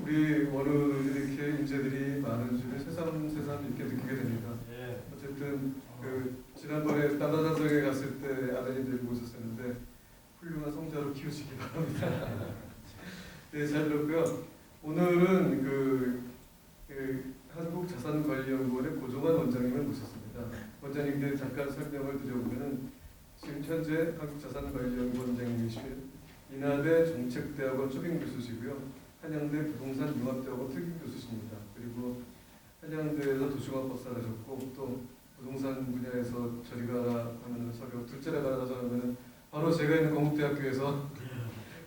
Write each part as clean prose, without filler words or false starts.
우리 원우들이 이렇게 인재들이 많은 줄을 새삼 이렇게 느끼게 됩니다. 어쨌든 그 지난번에 남다산성에 갔을 때 아드님 데리고 오셨었는데 훌륭한 성자로 키우시기 바랍니다. 네, 잘 들었고요. 오늘은 그 한국자산관리연구원의 고종환 원장님을 모셨습니다. 원장님들 잠깐 설명을 드려보면 지금 현재 한국자산관리연구원 원장님이시며 인하대 정책대학원 초빙교수시고요. 한양대 부동산 융합대학원 특임교수십니다. 그리고 한양대에서 도시공학박사를 하셨고 또 부동산 분야에서 저리 가라 하면 서류 둘째라 가라 하면 바로 제가 있는 건국대학교에서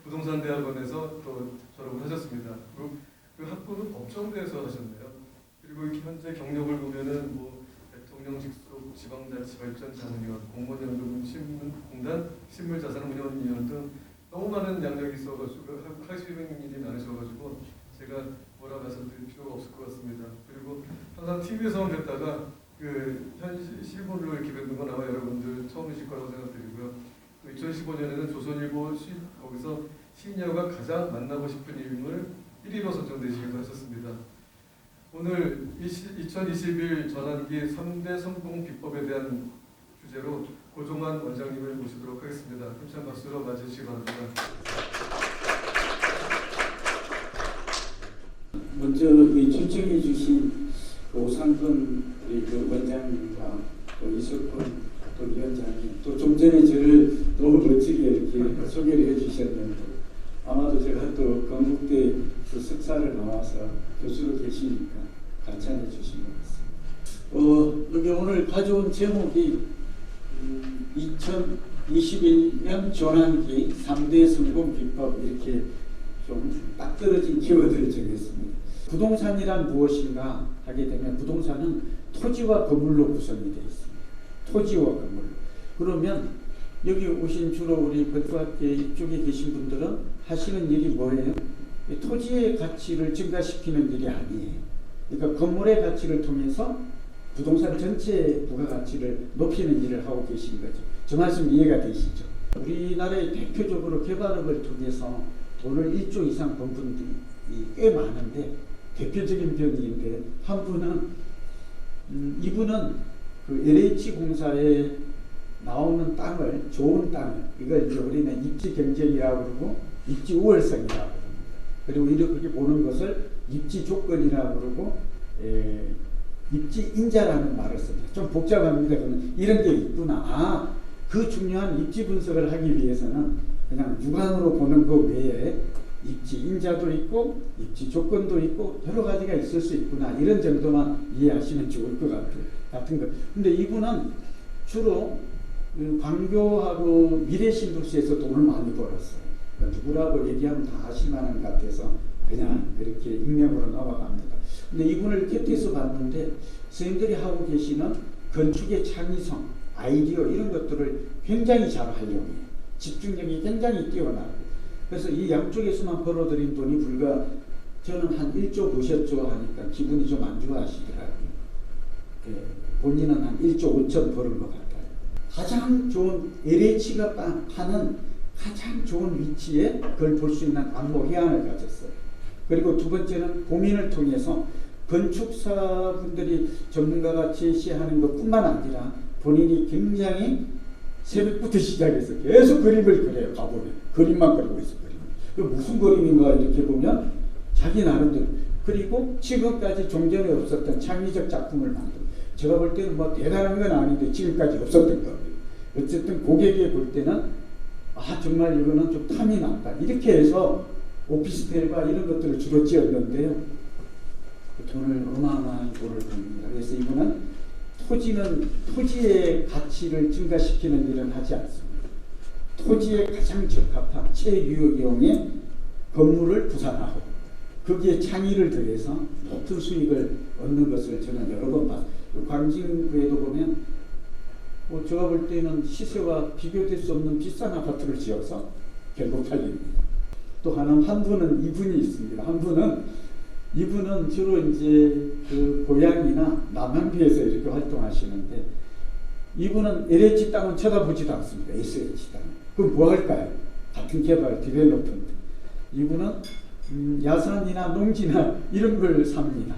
부동산대학원에서 또 졸업을 하셨습니다. 그리고 그 학부는 법정대에서 하셨네요. 그리고 이렇게 현재 경력을 보면은 뭐 대통령 직속 지방자치발전자문위원, 공무원연금 신문공단 신물자산운영위원 등 너무 많은 양력이 있어가지고 하시는 일이 많으셔가지고 제가 뭐라 말씀드릴 필요가 없을 것 같습니다. 그리고 항상 TV에서만 뵙다가 그 현실 실물로 이렇게 뵙는 건 아마 여러분들 처음이실 거라고 생각드리고요. 또 2015년에는 조선일보 거기서 시인야가 가장 만나고 싶은 인물 1위로 선정되시기도 하셨습니다. 오늘 2021 전환기 3대 성공 비법에 대한 주제로 고종환 원장님을 모시도록 하겠습니다. 힘찬 박수로 맞으시기 바랍니다. 먼저 초청해 주신 오상근 우리 그 원장님과 또 이석훈 또 위원장님 또 좀 전에 저를 너무 멋지게 이렇게 소개를 해주셨는데 아마도 제가 또 건국대 그 석사를 나와서 교수로 계시니까 가르쳐 주신 것 같습니다. 여기 오늘 가져온 제목이 2021년 전환기 3대 성공 비법 이렇게 좀 딱 떨어진 키워드를 정했습니다. 부동산이란 무엇인가 하게 되면 부동산은 토지와 건물로 구성이 되어 있습니다. 토지와 건물. 그러면 여기 오신 주로 우리 건축학계 이쪽에 계신 분들은 하시는 일이 뭐예요? 토지의 가치를 증가시키는 일이 아니에요. 그러니까 건물의 가치를 통해서 부동산 전체의 부가가치를 높이는 일을 하고 계신 거죠. 저 말씀 이해가 되시죠? 우리나라의 대표적으로 개발업을 통해서 돈을 1조 이상 번 분들이 꽤 많은데 대표적인 분인데 한 분은 이분은 그 LH공사에 나오는 땅을 좋은 땅을 이걸 이제 우리는 입지 경쟁이라고 그러고 입지 우월성이라고 그럽니다. 그리고 이렇게 보는 것을 입지 조건이라고 그러고 입지 인자라는 말을 씁니다. 좀 복잡합니다. 그러면 이런 게 있구나. 그 중요한 입지 분석을 하기 위해서는 그냥 육안으로 보는 것 외에 입지 인자도 있고 입지 조건도 있고 여러 가지가 있을 수 있구나. 이런 정도만 이해하시면 좋을 것 같은 것. 근데 이분은 주로 광교하고 미래신도시에서 돈을 많이 벌었어요. 누구라고 얘기하면 다 아실 만한 것 같아서 그냥 그렇게 익명으로 넘어갑니다. 근데 이분을 곁에서 봤는데 선생님들이 하고 계시는 건축의 창의성, 아이디어 이런 것들을 굉장히 잘 활용해요. 집중력이 굉장히 뛰어나고 그래서 이 양쪽에서만 벌어들인 돈이 불과 저는 한 1조 보셨죠 하니까 기분이 좀 안 좋아하시더라고요. 본인은 한 1조 5천 벌은 것 같아요. 가장 좋은 LH가 하는 가장 좋은 위치에 그걸 볼 수 있는 안목 해안을 가졌어요. 그리고 두 번째는 고민을 통해서 건축사분들이 전문가가 제시하는 것뿐만 아니라 본인이 굉장히 새벽부터 시작해서 계속 그림을 그려요. 가보면 그림만 그리고 있어. 그림. 무슨 그림인가 이렇게 보면 자기 나름대로 그리고 지금까지 종전에 없었던 창의적 작품을 만들고 제가 볼 때는 뭐 대단한 건 아닌데 지금까지 없었던 거예요. 어쨌든 고객이 볼 때는 정말 이거는 좀 탐이 난다. 이렇게 해서 오피스텔과 이런 것들을 주로 지었는데요. 돈을 어마어마한 돈을 벌입니다. 그래서 이거는 토지의 가치를 증가시키는 일은 하지 않습니다. 토지에 가장 적합한 최유용의 건물을 구상하고 거기에 창의를 더해서 높은 수익을 얻는 것을 저는 여러 번 봤어요. 광진구에도 보면 제가 볼 때는 시세와 비교될 수 없는 비싼 아파트를 지어서 결국 팔립니다. 또 한 분은 이분이 있습니다. 이분은 주로 이제 그 고향이나 남한비에서 이렇게 활동하시는데 이분은 LH 땅은 쳐다보지도 않습니다. SH 땅. 그럼 뭐 할까요? 같은 개발 디벨로퍼인데 이분은 야산이나 농지나 이런 걸 삽니다.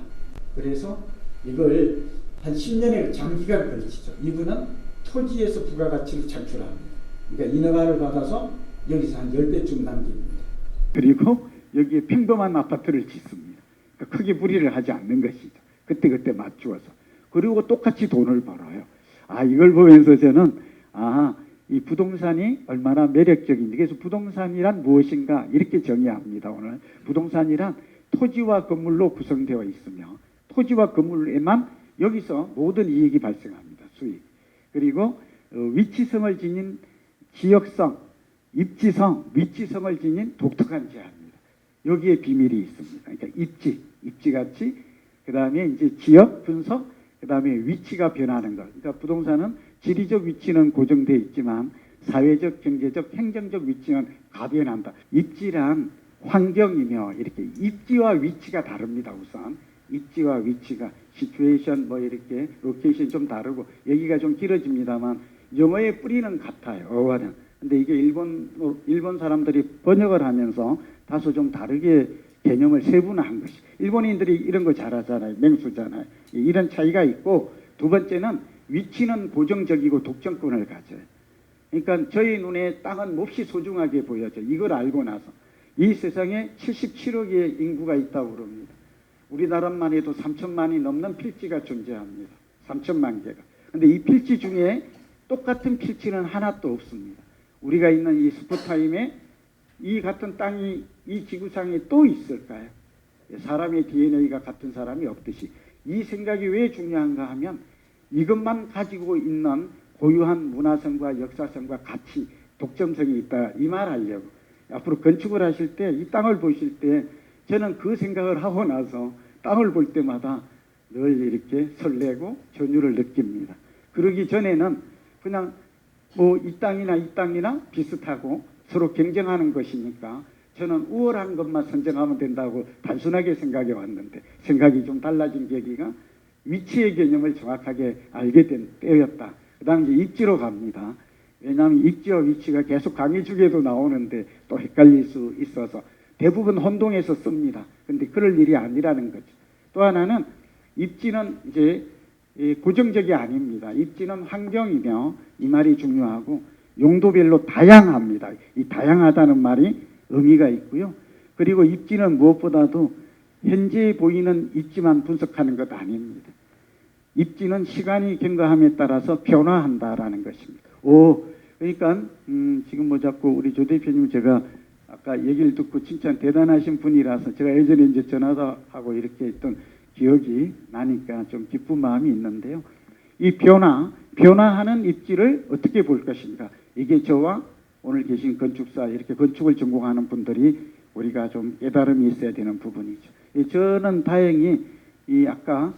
그래서 이걸 한 10년의 장기간 걸치죠. 이분은 토지에서 부가가치를 창출합니다. 그러니까 인허가를 받아서 여기서 한 10배쯤 남깁니다. 그리고 여기에 평범한 아파트를 짓습니다. 그러니까 크게 무리를 하지 않는 것이죠. 그때그때 맞추어서. 그리고 똑같이 돈을 벌어요. 이걸 보면서 저는 이 부동산이 얼마나 매력적인지. 그래서 부동산이란 무엇인가 이렇게 정의합니다. 오늘 부동산이란 토지와 건물로 구성되어 있으며 토지와 건물에만 여기서 모든 이익이 발생합니다. 수익. 그리고 위치성을 지닌 지역성, 입지성, 위치성을 지닌 독특한 제한입니다. 여기에 비밀이 있습니다. 그러니까 입지가치, 그 다음에 이제 지역 분석, 그 다음에 위치가 변하는 것. 그러니까 부동산은 지리적 위치는 고정되어 있지만 사회적, 경제적, 행정적 위치는 가변한다. 입지란 환경이며 이렇게 입지와 위치가 다릅니다. 우선 입지와 위치가 시츄에이션 뭐 이렇게 로케이션 좀 다르고 얘기가 좀 길어집니다만 영어의 뿌리는 같아요. 어원은. 근데 이게 일본 사람들이 번역을 하면서 다소 좀 다르게 개념을 세분화한 것이. 일본인들이 이런 거 잘하잖아요. 맹수잖아요. 이런 차이가 있고, 두 번째는 위치는 고정적이고 독점권을 가져요. 그러니까 저희 눈에 땅은 몹시 소중하게 보여져. 이걸 알고 나서 이 세상에 77억의 인구가 있다고 그럽니다. 우리나라만 해도 3천만이 넘는 필지가 존재합니다. 3천만 개가. 근데 이 필지 중에 똑같은 필지는 하나도 없습니다. 우리가 있는 이 스포타임에 이 같은 땅이 이 지구상에 또 있을까요? 사람의 DNA가 같은 사람이 없듯이. 이 생각이 왜 중요한가 하면 이것만 가지고 있는 고유한 문화성과 역사성과 가치, 독점성이 있다. 이 말 하려고. 앞으로 건축을 하실 때 이 땅을 보실 때 저는 그 생각을 하고 나서 땅을 볼 때마다 늘 이렇게 설레고 전율을 느낍니다. 그러기 전에는 그냥 뭐 이 땅이나 비슷하고 서로 경쟁하는 것이니까 저는 우월한 것만 선정하면 된다고 단순하게 생각해 왔는데 생각이 좀 달라진 계기가 위치의 개념을 정확하게 알게 된 때였다. 그 다음 이제 입지로 갑니다. 왜냐하면 입지와 위치가 계속 강의 중에도 나오는데 또 헷갈릴 수 있어서 대부분 혼동해서 씁니다. 근데 그럴 일이 아니라는 거죠. 또 하나는 입지는 이제 고정적이 아닙니다. 입지는 환경이며 이 말이 중요하고 용도별로 다양합니다. 이 다양하다는 말이 의미가 있고요. 그리고 입지는 무엇보다도 현재 보이는 입지만 분석하는 것 아닙니다. 입지는 시간이 경과함에 따라서 변화한다라는 것입니다. 그러니까 지금 뭐 자꾸 우리 조 대표님 제가 아까 얘기를 듣고 칭찬 대단하신 분이라서 제가 예전에 이제 전화도 하고 이렇게 했던 기억이 나니까 좀 기쁜 마음이 있는데요. 이 변화하는 입지를 어떻게 볼 것인가. 이게 저와 오늘 계신 건축사 이렇게 건축을 전공하는 분들이 우리가 좀 깨달음이 있어야 되는 부분이죠. 저는 다행히 이 아까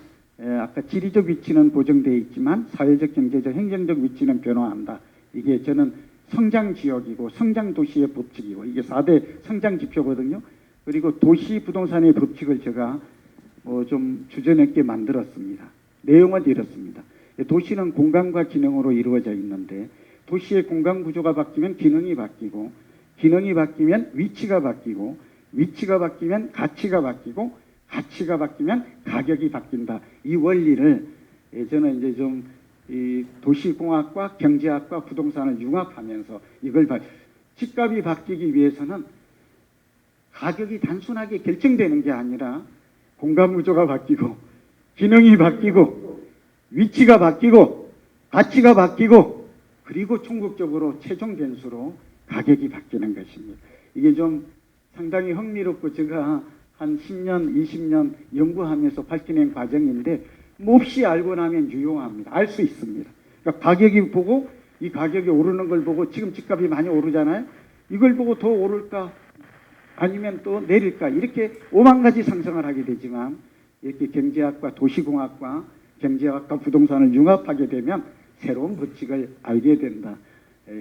지리적 위치는 고정되어 있지만 사회적, 경제적, 행정적 위치는 변화한다. 이게 저는 성장 지역이고 성장 도시의 법칙이고 이게 4대 성장 지표거든요. 그리고 도시 부동산의 법칙을 제가 좀 주저넘게 만들었습니다. 내용은 이렇습니다. 도시는 공간과 기능으로 이루어져 있는데 도시의 공간 구조가 바뀌면 기능이 바뀌고 기능이 바뀌면 위치가 바뀌고 위치가 바뀌면 가치가 바뀌고 가치가 바뀌면 가격이 바뀐다. 이 원리를 저는 이제 좀 이 도시공학과 경제학과 부동산을 융합하면서 이걸 집값이 바뀌기 위해서는 가격이 단순하게 결정되는 게 아니라 공간 구조가 바뀌고 기능이 바뀌고 위치가 바뀌고 가치가 바뀌고 그리고 총국적으로 최종 변수로 가격이 바뀌는 것입니다. 이게 좀 상당히 흥미롭고 제가 한 10년, 20년 연구하면서 밝혀낸 과정인데 몹시 알고 나면 유용합니다. 알 수 있습니다. 그러니까 가격이 보고 이 가격이 오르는 걸 보고 지금 집값이 많이 오르잖아요. 이걸 보고 더 오를까 아니면 또 내릴까 이렇게 5만 가지 상상을 하게 되지만 이렇게 경제학과 도시공학과 경제학과 부동산을 융합하게 되면 새로운 법칙을 알게 된다.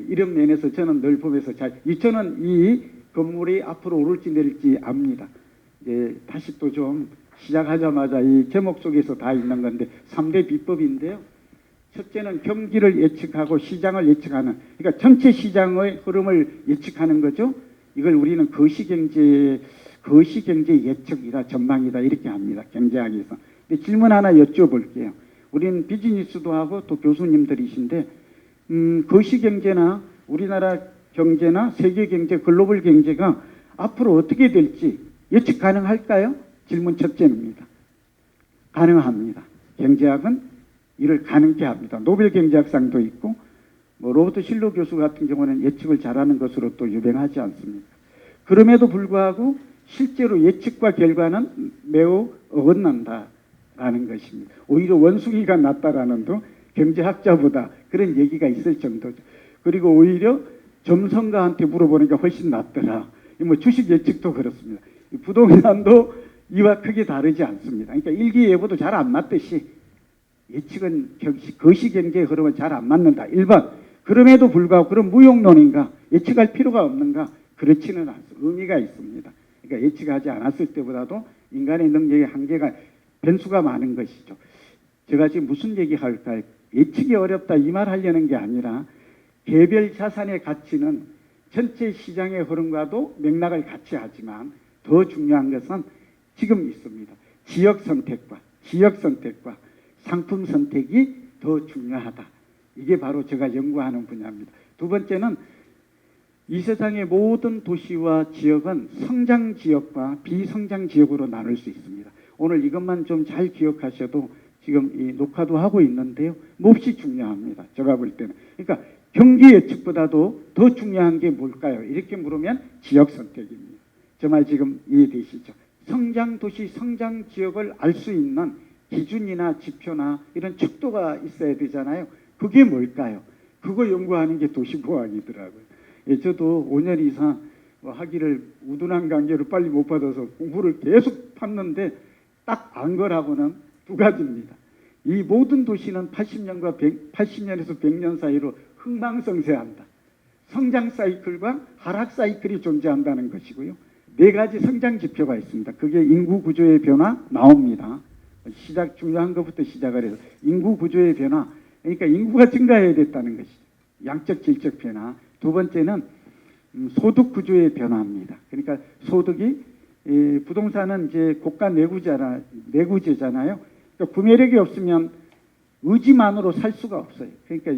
이런 면에서 저는 늘 보면서 저는 이 건물이 앞으로 오를지 내릴지 압니다. 다시 또 좀 시작하자마자 이 제목 속에서 다 있는 건데 3대 비법인데요. 첫째는 경기를 예측하고 시장을 예측하는, 그러니까 전체 시장의 흐름을 예측하는 거죠. 이걸 우리는 거시경제 거시경제 예측이다, 전망이다 이렇게 합니다. 경제학에서. 근데 질문 하나 여쭤볼게요. 우리는 비즈니스도 하고 또 교수님들이신데 거시경제나 우리나라 경제나 세계 경제, 글로벌 경제가 앞으로 어떻게 될지 예측 가능할까요? 질문 첫째입니다. 가능합니다. 경제학은 이를 가능케 합니다. 노벨 경제학상도 있고 뭐 로버트 실로 교수 같은 경우는 예측을 잘하는 것으로 또 유명하지 않습니까? 그럼에도 불구하고 실제로 예측과 결과는 매우 어긋난다라는 것입니다. 오히려 원숭이가 낫다라는 도 경제학자보다 그런 얘기가 있을 정도죠. 그리고 오히려 점성가한테 물어보니까 훨씬 낫더라. 뭐 주식 예측도 그렇습니다. 부동산도 이와 크게 다르지 않습니다. 그러니까 일기예보도 잘 안 맞듯이 예측은 거시경제의 흐름은 잘 안 맞는다. 1번. 그럼에도 불구하고 그런 무용론인가? 예측할 필요가 없는가? 그렇지는 않습니다. 의미가 있습니다. 그러니까 예측하지 않았을 때보다도 인간의 능력의 한계가 변수가 많은 것이죠. 제가 지금 무슨 얘기할까요? 예측이 어렵다 이 말 하려는 게 아니라 개별 자산의 가치는 전체 시장의 흐름과도 맥락을 같이 하지만 더 중요한 것은 지금 있습니다. 지역 선택과 상품 선택이 더 중요하다. 이게 바로 제가 연구하는 분야입니다. 두 번째는 이 세상의 모든 도시와 지역은 성장 지역과 비성장 지역으로 나눌 수 있습니다. 오늘 이것만 좀 잘 기억하셔도 지금 이 녹화도 하고 있는데요. 몹시 중요합니다. 제가 볼 때는. 그러니까 경기 예측보다도 더 중요한 게 뭘까요? 이렇게 물으면 지역 선택입니다. 저 말 지금 이해되시죠? 성장 도시, 성장 지역을 알 수 있는 기준이나 지표나 이런 척도가 있어야 되잖아요. 그게 뭘까요? 그거 연구하는 게 도시보안이더라고요. 예, 저도 5년 이상 학위를 우둔한 관계로 빨리 못 받아서 공부를 계속 팠는데 딱 안 거라고는 두 가지입니다. 이 모든 도시는 80년에서 100년 사이로 흥망성쇠한다. 성장 사이클과 하락 사이클이 존재한다는 것이고요. 4가지 성장 지표가 있습니다. 그게 인구 구조의 변화 나옵니다. 중요한 것부터 시작을 해서 인구 구조의 변화, 그러니까 인구가 증가해야 됐다는 것이죠. 양적 질적 변화. 두 번째는 소득 구조의 변화입니다. 그러니까 소득이 부동산은 이제 고가 내구재잖아요. 그러니까 구매력이 없으면 의지만으로 살 수가 없어요. 그러니까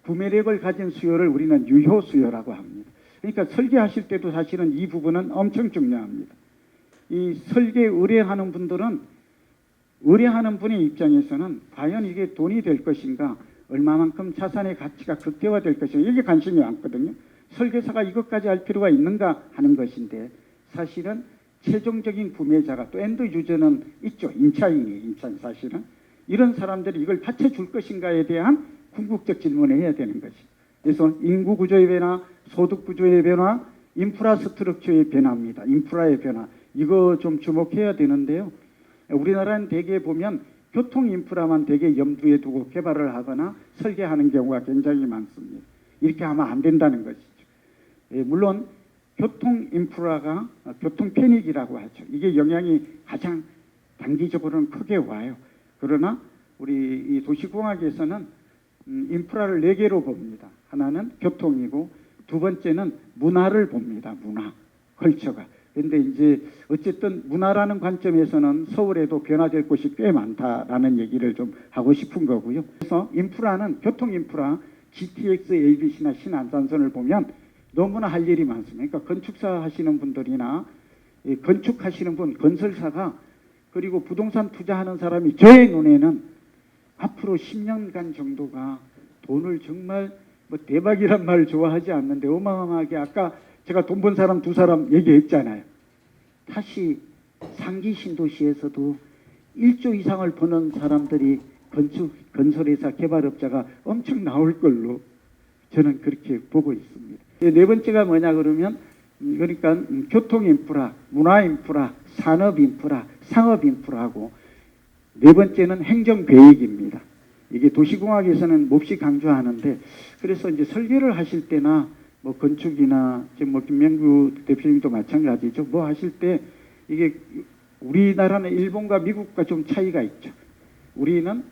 구매력을 가진 수요를 우리는 유효 수요라고 합니다. 그러니까 설계하실 때도 사실은 이 부분은 엄청 중요합니다. 이 설계 의뢰하는 분들은 의뢰하는 분의 입장에서는 과연 이게 돈이 될 것인가, 얼마만큼 자산의 가치가 극대화될 것인가, 이게 관심이 많거든요. 설계사가 이것까지 할 필요가 있는가 하는 것인데 사실은 최종적인 구매자가 또 엔드 유저는 있죠. 임차인이 사실은 이런 사람들이 이걸 받쳐줄 것인가에 대한 궁극적 질문을 해야 되는 것이죠. 그래서 인구 구조의 변화, 소득 구조의 변화, 인프라스트럭처의 변화입니다. 인프라의 변화. 이거 좀 주목해야 되는데요. 우리나라는 대개 보면 교통 인프라만 대개 염두에 두고 개발을 하거나 설계하는 경우가 굉장히 많습니다. 이렇게 하면 안 된다는 것이죠. 물론 교통 인프라가 교통 패닉이라고 하죠. 이게 영향이 가장 단기적으로는 크게 와요. 그러나 우리 이 도시공학에서는 인프라를 4개로 봅니다. 하나는 교통이고 두 번째는 문화를 봅니다. 문화, 컬처가. 그런데 이제 어쨌든 문화라는 관점에서는 서울에도 변화될 곳이 꽤 많다라는 얘기를 좀 하고 싶은 거고요. 그래서 인프라는 교통 인프라, GTX, ABC나 신안산선을 보면 너무나 할 일이 많습니다. 그러니까 건축사 하시는 분들이나 건축하시는 분, 건설사가 그리고 부동산 투자하는 사람이 저의 눈에는 앞으로 10년간 정도가 돈을 정말 뭐 대박이란 말 좋아하지 않는데 어마어마하게 아까 제가 돈 번 사람 2사람 얘기했잖아요. 다시 상기 신도시에서도 1조 이상을 버는 사람들이 건설회사 개발업자가 엄청 나올 걸로 저는 그렇게 보고 있습니다. 4번째가 뭐냐 그러면 그러니까 교통 인프라, 문화 인프라, 산업 인프라, 상업 인프라하고 4번째는 행정 계획입니다. 이게 도시공학에서는 몹시 강조하는데 그래서 이제 설계를 하실 때나 뭐 건축이나 지금 뭐 김명구 대표님도 마찬가지죠. 뭐 하실 때 이게 우리나라는 일본과 미국과 좀 차이가 있죠. 우리는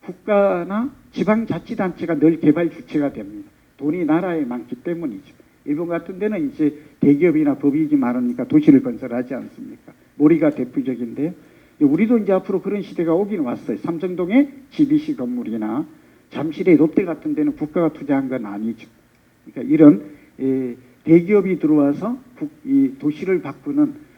국가나 지방자치단체가 늘 개발 주체가 됩니다. 돈이 나라에 많기 때문이죠. 일본 같은 데는 이제 대기업이나 법인이 많으니까 도시를 건설하지 않습니까? 모리가 대표적인데요. 우리도 이제 앞으로 그런 시대가 오긴 왔어요. 삼성동의 GBC 건물이나 잠실의 롯데 같은 데는 국가가 투자한 건 아니죠. 그러니까 이런 대기업이 들어와서 이 도시를 바꾸는,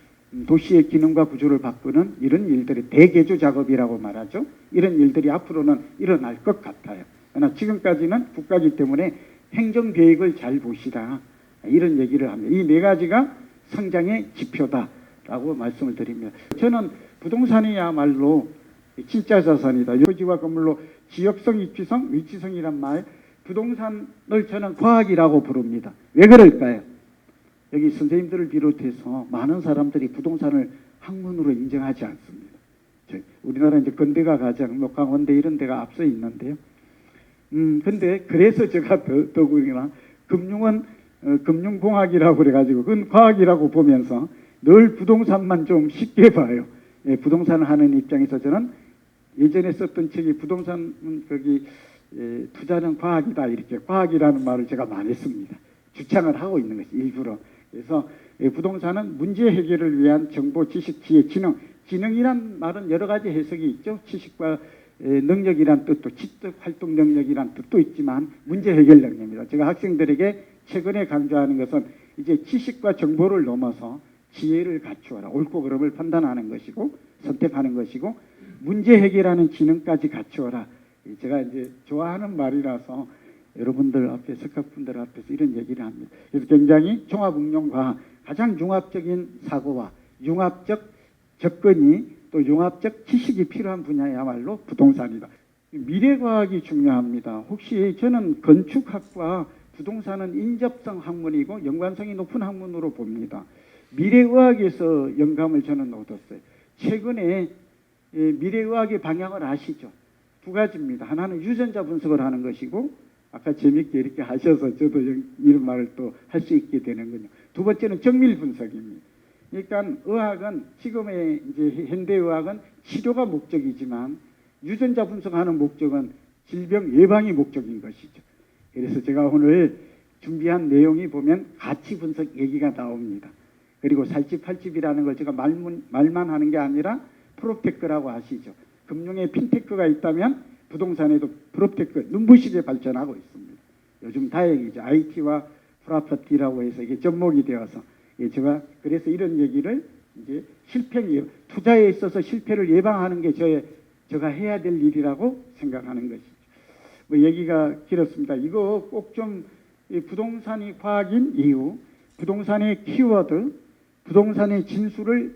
도시의 기능과 구조를 바꾸는 이런 일들이 대개조 작업이라고 말하죠. 이런 일들이 앞으로는 일어날 것 같아요. 그러나 지금까지는 국가이기 때문에 행정계획을 잘 보시라, 이런 얘기를 합니다. 이 네 가지가 성장의 지표다라고 말씀을 드립니다. 저는 부동산이야말로 진짜 자산이다. 토지와 건물로 지역성, 입지성, 위치성이란 말, 부동산을 저는 과학이라고 부릅니다. 왜 그럴까요? 여기 선생님들을 비롯해서 많은 사람들이 부동산을 학문으로 인정하지 않습니다. 우리나라 이제 건대가 가장, 뭐 강원대 이런 데가 앞서 있는데요. 근데 그래서 제가 더구나 금융은 금융공학이라고 그래가지고 그건 과학이라고 보면서 늘 부동산만 좀 쉽게 봐요. 예, 부동산을 하는 입장에서 저는 예전에 썼던 책이 부동산은 거기 투자는 과학이다, 이렇게 과학이라는 말을 제가 많이 씁니다. 주창을 하고 있는 것이 일부러. 그래서 부동산은 문제 해결을 위한 정보, 지식, 지혜, 지능. 지능이란 말은 여러 가지 해석이 있죠. 지식과 능력이란 뜻도, 지적 활동 능력이란 뜻도 있지만 문제 해결 능력입니다. 제가 학생들에게 최근에 강조하는 것은 이제 지식과 정보를 넘어서 지혜를 갖추어라. 옳고 그름을 판단하는 것이고 선택하는 것이고 문제 해결하는 지능까지 갖추어라. 제가 이제 좋아하는 말이라서 여러분들 앞에, 석학분들 앞에서 이런 얘기를 합니다. 그래서 굉장히 종합응용과학, 가장 융합적인 사고와 융합적 접근이 또 융합적 지식이 필요한 분야야말로 부동산이다. 미래과학이 중요합니다. 혹시 저는 건축학과 부동산은 인접성 학문이고 연관성이 높은 학문으로 봅니다. 미래의학에서 영감을 저는 얻었어요. 최근에 미래의학의 방향을 아시죠? 두 가지입니다. 하나는 유전자 분석을 하는 것이고, 아까 재밌게 이렇게 하셔서 저도 이런 말을 또 할 수 있게 되는군요. 두 번째는 정밀 분석입니다. 그러니까 의학은, 지금의 이제 현대의학은 치료가 목적이지만 유전자 분석하는 목적은 질병 예방이 목적인 것이죠. 그래서 제가 오늘 준비한 내용이 보면 가치 분석 얘기가 나옵니다. 그리고 살집팔집이라는 걸 제가 말만 하는 게 아니라 프로테크라고 아시죠? 금융에 핀테크가 있다면 부동산에도 프로테크 눈부시게 발전하고 있습니다. 요즘 다행이죠. IT와 프로퍼티라고 해서 이게 접목이 되어서, 제가 그래서 이런 얘기를 이제 투자에 있어서 실패를 예방하는 게 제가 해야 될 일이라고 생각하는 것이죠. 뭐 얘기가 길었습니다. 이거 꼭 좀 부동산이 과학인 이유, 부동산의 키워드, 부동산의 진수를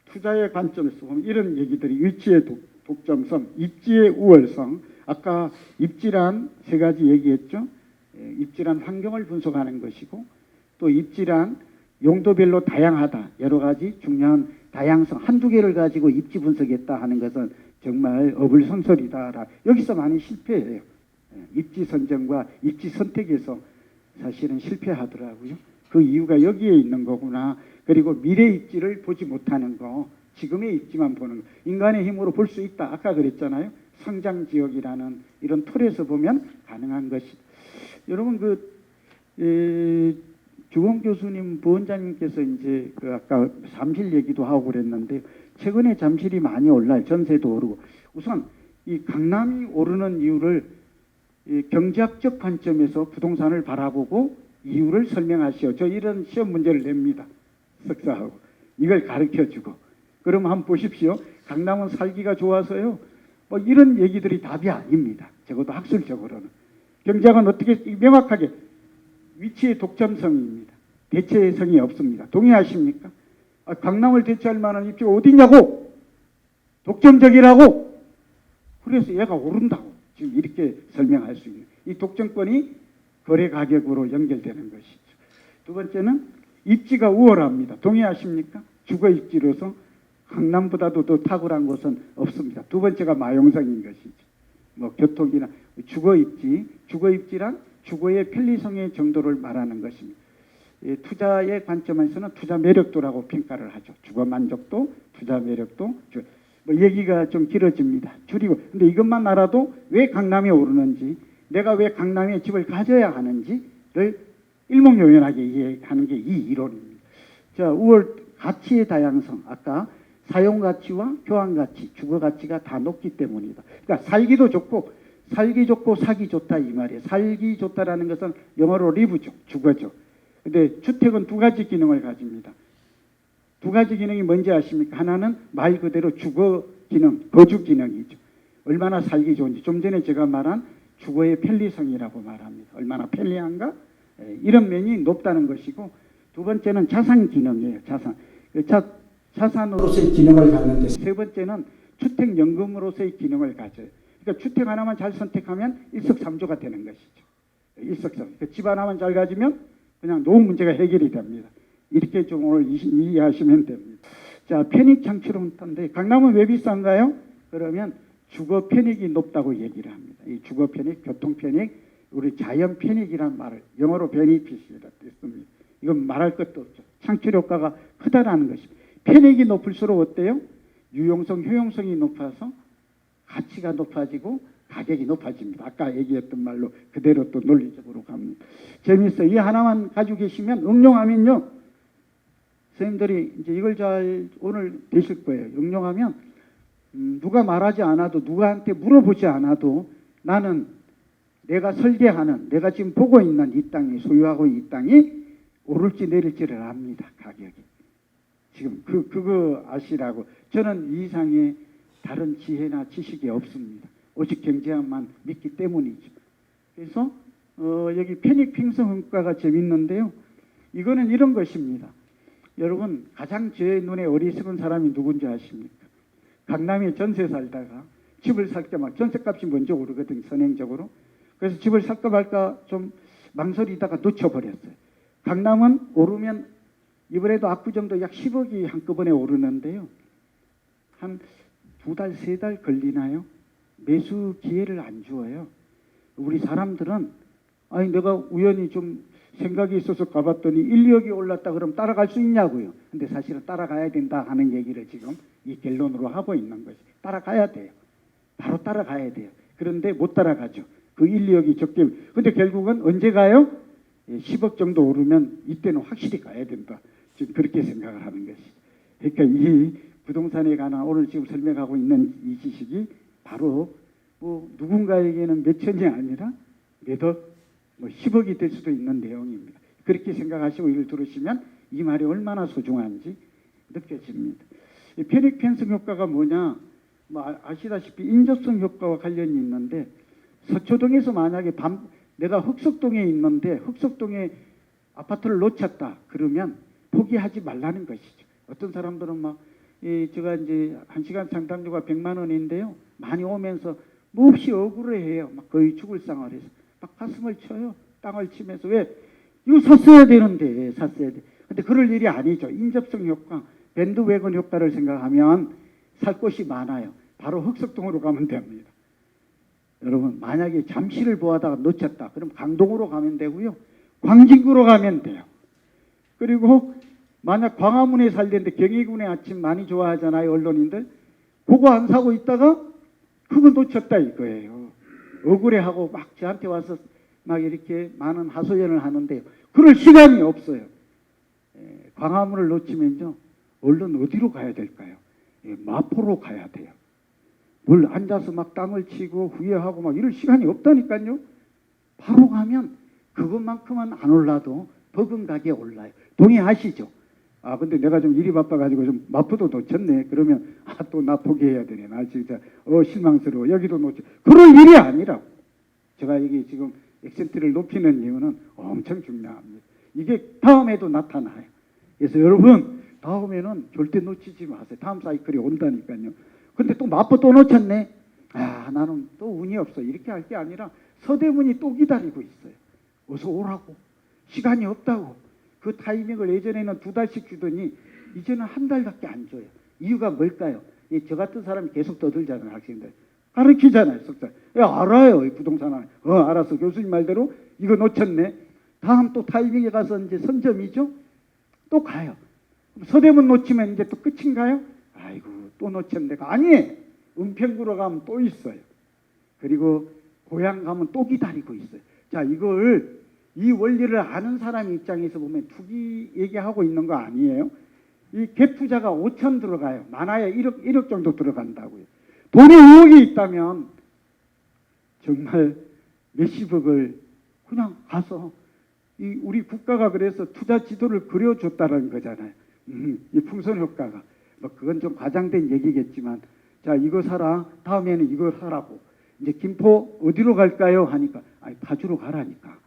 투자의 관점에서 보면 이런 얘기들이, 위치의 독점성, 입지의 우월성, 아까 입지란 세 가지 얘기했죠. 입지란 환경을 분석하는 것이고, 또 입지란 용도별로 다양하다, 여러 가지 중요한 다양성, 한두 개를 가지고 입지 분석했다 하는 것은 정말 어불성설이다. 여기서 많이 실패해요. 입지 선정과 입지 선택에서 사실은 실패하더라고요. 그 이유가 여기에 있는 거구나. 그리고 미래 입지를 보지 못하는 거, 지금의 입지만 보는 거. 인간의 힘으로 볼 수 있다. 아까 그랬잖아요. 성장 지역이라는 이런 틀에서 보면 가능한 것이. 여러분 주원 교수님, 부원장님께서 이제 아까 잠실 얘기도 하고 그랬는데, 최근에 잠실이 많이 올라요. 전세도 오르고. 우선 이 강남이 오르는 이유를 경제학적 관점에서 부동산을 바라보고 이유를 설명하시오. 저 이런 시험 문제를 냅니다. 석사하고. 이걸 가르쳐주고. 그럼 한번 보십시오. 강남은 살기가 좋아서요. 뭐 이런 얘기들이 답이 아닙니다. 적어도 학술적으로는. 경제학은 어떻게 명확하게 위치의 독점성입니다. 대체성이 없습니다. 동의하십니까? 강남을 대체할 만한 입지가 어디냐고! 독점적이라고! 그래서 얘가 오른다고. 지금 이렇게 설명할 수 있는. 이 독점권이 거래 가격으로 연결되는 것이죠. 두 번째는 입지가 우월합니다. 동의하십니까? 주거 입지로서 강남보다도 더 탁월한 곳은 없습니다. 두 번째가 마용성인 것이죠. 뭐 교통이나 주거 입지란 주거의 편리성의 정도를 말하는 것입니다. 투자의 관점에서는 투자 매력도라고 평가를 하죠. 주거 만족도, 투자 매력도. 뭐 얘기가 좀 길어집니다. 줄이고. 근데 이것만 알아도 왜 강남이 오르는지, 내가 왜 강남에 집을 가져야 하는지를 일목요연하게 이해하는 게 이 이론입니다. 자, 우월 가치의 다양성, 아까 사용 가치와 교환 가치, 주거 가치가 다 높기 때문이다. 그러니까 살기도 좋고 살기 좋고 사기 좋다 이 말이에요. 살기 좋다라는 것은 영어로 리브죠, 주거죠. 근데 주택은 두 가지 기능을 가집니다. 두 가지 기능이 뭔지 아십니까? 하나는 말 그대로 주거 기능, 거주 기능이죠. 얼마나 살기 좋은지. 좀 전에 제가 말한 주거의 편리성이라고 말합니다. 얼마나 편리한가? 이런 면이 높다는 것이고, 두 번째는 자산 기능이에요. 자산. 자산으로서의 기능을 갖는데, 세 번째는 주택연금으로서의 기능을 가져요. 그러니까 주택 하나만 잘 선택하면 일석삼조가 되는 것이죠. 일석삼조. 그러니까 집 하나만 잘 가지면 그냥 노후 문제가 해결이 됩니다. 이렇게 좀 오늘 이해하시면 됩니다. 자, 편익 창출론인데 강남은 왜 비싼가요? 그러면 주거 편익이 높다고 얘기를 합니다. 이 주거 편익, 교통 편익, 우리 자연 편익이란 말을 영어로 베니핏이라 했습니다. 이건 말할 것도 없죠. 창출 효과가 크다라는 것입니다. 편익이 높을수록 어때요? 유용성, 효용성이 높아서 가치가 높아지고 가격이 높아집니다. 아까 얘기했던 말로 그대로 또 논리적으로 갑니다. 재밌어요. 이 하나만 가지고 계시면 응용하면요. 선생님들이 이제 이걸 잘 오늘 되실 거예요. 응용하면 누가 말하지 않아도 누구한테 물어보지 않아도 나는 내가 설계하는 내가 지금 보고 있는 이 땅이 소유하고 이 땅이 오를지 내릴지를 압니다. 가격이. 지금 그거 아시라고. 저는 이 이상의 다른 지혜나 지식이 없습니다. 오직 경제학만 믿기 때문이죠. 그래서 여기 편익 평성 평가가 재밌는데요. 이거는 이런 것입니다. 여러분 가장 제 눈에 어리석은 사람이 누군지 아십니까? 강남에 전세 살다가 집을 살 때 막 전세값이 먼저 오르거든 선행적으로. 그래서 집을 살까 말까 좀 망설이다가 놓쳐버렸어요. 강남은 오르면 이번에도 압구정도 약 10억이 한꺼번에 오르는데요. 한 2달, 3달 걸리나요? 매수 기회를 안 주어요. 우리 사람들은 아니 내가 우연히 좀 생각이 있어서 가봤더니 1, 2억이 올랐다 그러면 따라갈 수 있냐고요. 근데 사실은 따라가야 된다 하는 얘기를 지금 이 결론으로 하고 있는 것이. 따라가야 돼요. 바로 따라가야 돼요. 그런데 못 따라가죠. 그 1, 2억이 적게. 근데 결국은 언제 가요? 10억 정도 오르면 이때는 확실히 가야 된다. 지금 그렇게 생각을 하는 것이죠. 그러니까 이 부동산에 관한 오늘 지금 설명하고 있는 이 지식이 바로 뭐 누군가에게는 몇 천이 아니라 몇억, 뭐 10억이 될 수도 있는 내용입니다. 그렇게 생각하시고 이걸 들으시면 이 말이 얼마나 소중한지 느껴집니다. 편익 편성 효과가 뭐냐? 뭐 아시다시피 인접성 효과와 관련이 있는데 서초동에서 만약에 내가 흑석동에 있는데 흑석동에 아파트를 놓쳤다 그러면 포기하지 말라는 것이죠. 어떤 사람들은 막 제가 이제 1시간 상담료가 100만 원인데요. 많이 오면서 몹시 억울해해요. 막 거의 죽을 상을 해서 막 가슴을 쳐요. 땅을 치면서 왜 이거 샀어야 되는데 샀어야 돼. 근데 그럴 일이 아니죠. 인접성 효과, 밴드웨건 효과를 생각하면 살 곳이 많아요. 바로 흑석동으로 가면 됩니다. 여러분 만약에 잠시를 보다가 놓쳤다. 그럼 강동으로 가면 되고요. 광진구로 가면 돼요. 그리고 만약 광화문에 살는데 경희군의 아침 많이 좋아하잖아요. 언론인들. 그거 안 사고 있다가 그거 놓쳤다 이거예요. 억울해하고 막 저한테 와서 막 이렇게 많은 하소연을 하는데요. 그럴 시간이 없어요. 광화문을 놓치면요. 얼른 어디로 가야 될까요? 마포로 가야 돼요. 뭘 앉아서 막 땅을 치고 후회하고 막 이럴 시간이 없다니까요. 바로 가면 그것만큼은 안 올라도 버금가게 올라요. 동의하시죠? 아 근데 내가 좀 일이 바빠가지고 좀 마포도 놓쳤네. 그러면 또 나 포기해야 되네. 나 진짜 실망스러워. 여기도 놓쳐. 그럴 일이 아니라고. 제가 여기 지금 액센트를 높이는 이유는 엄청 중요합니다. 이게 다음에도 나타나요. 그래서 여러분 다음에는 절대 놓치지 마세요. 다음 사이클이 온다니까요. 근데 또 마포 또 놓쳤네. 아 나는 또 운이 없어. 이렇게 할 게 아니라 서대문이 또 기다리고 있어요. 어서 오라고. 시간이 없다고. 그 타이밍을 예전에는 2달씩 주더니 이제는 1달밖에 안 줘요. 이유가 뭘까요? 저 같은 사람이 계속 떠들잖아요. 학생들. 가르치잖아요. 석사. 알아요. 이 부동산은. 알았어. 교수님 말대로 이거 놓쳤네. 다음 또 타이밍에 가서 이제 선점이죠. 또 가요. 서대문 놓치면 이제 또 끝인가요? 아이고 또 놓쳤네. 아니에요. 은평구로 가면 또 있어요. 그리고 고향 가면 또 기다리고 있어요. 자 이걸 이 원리를 아는 사람 입장에서 보면 투기 얘기하고 있는 거 아니에요? 이 갭 투자가 5천 들어가요. 많아야 1억 정도 들어간다고요. 돈에 의혹이 있다면 정말 몇십억을 그냥 가서 우리 국가가 그래서 투자 지도를 그려줬다는 거잖아요. 이 풍선 효과가. 뭐 그건 좀 과장된 얘기겠지만, 자, 이거 사라. 다음에는 이거 사라고. 이제 김포 어디로 갈까요? 하니까, 아니, 파주로 가라니까.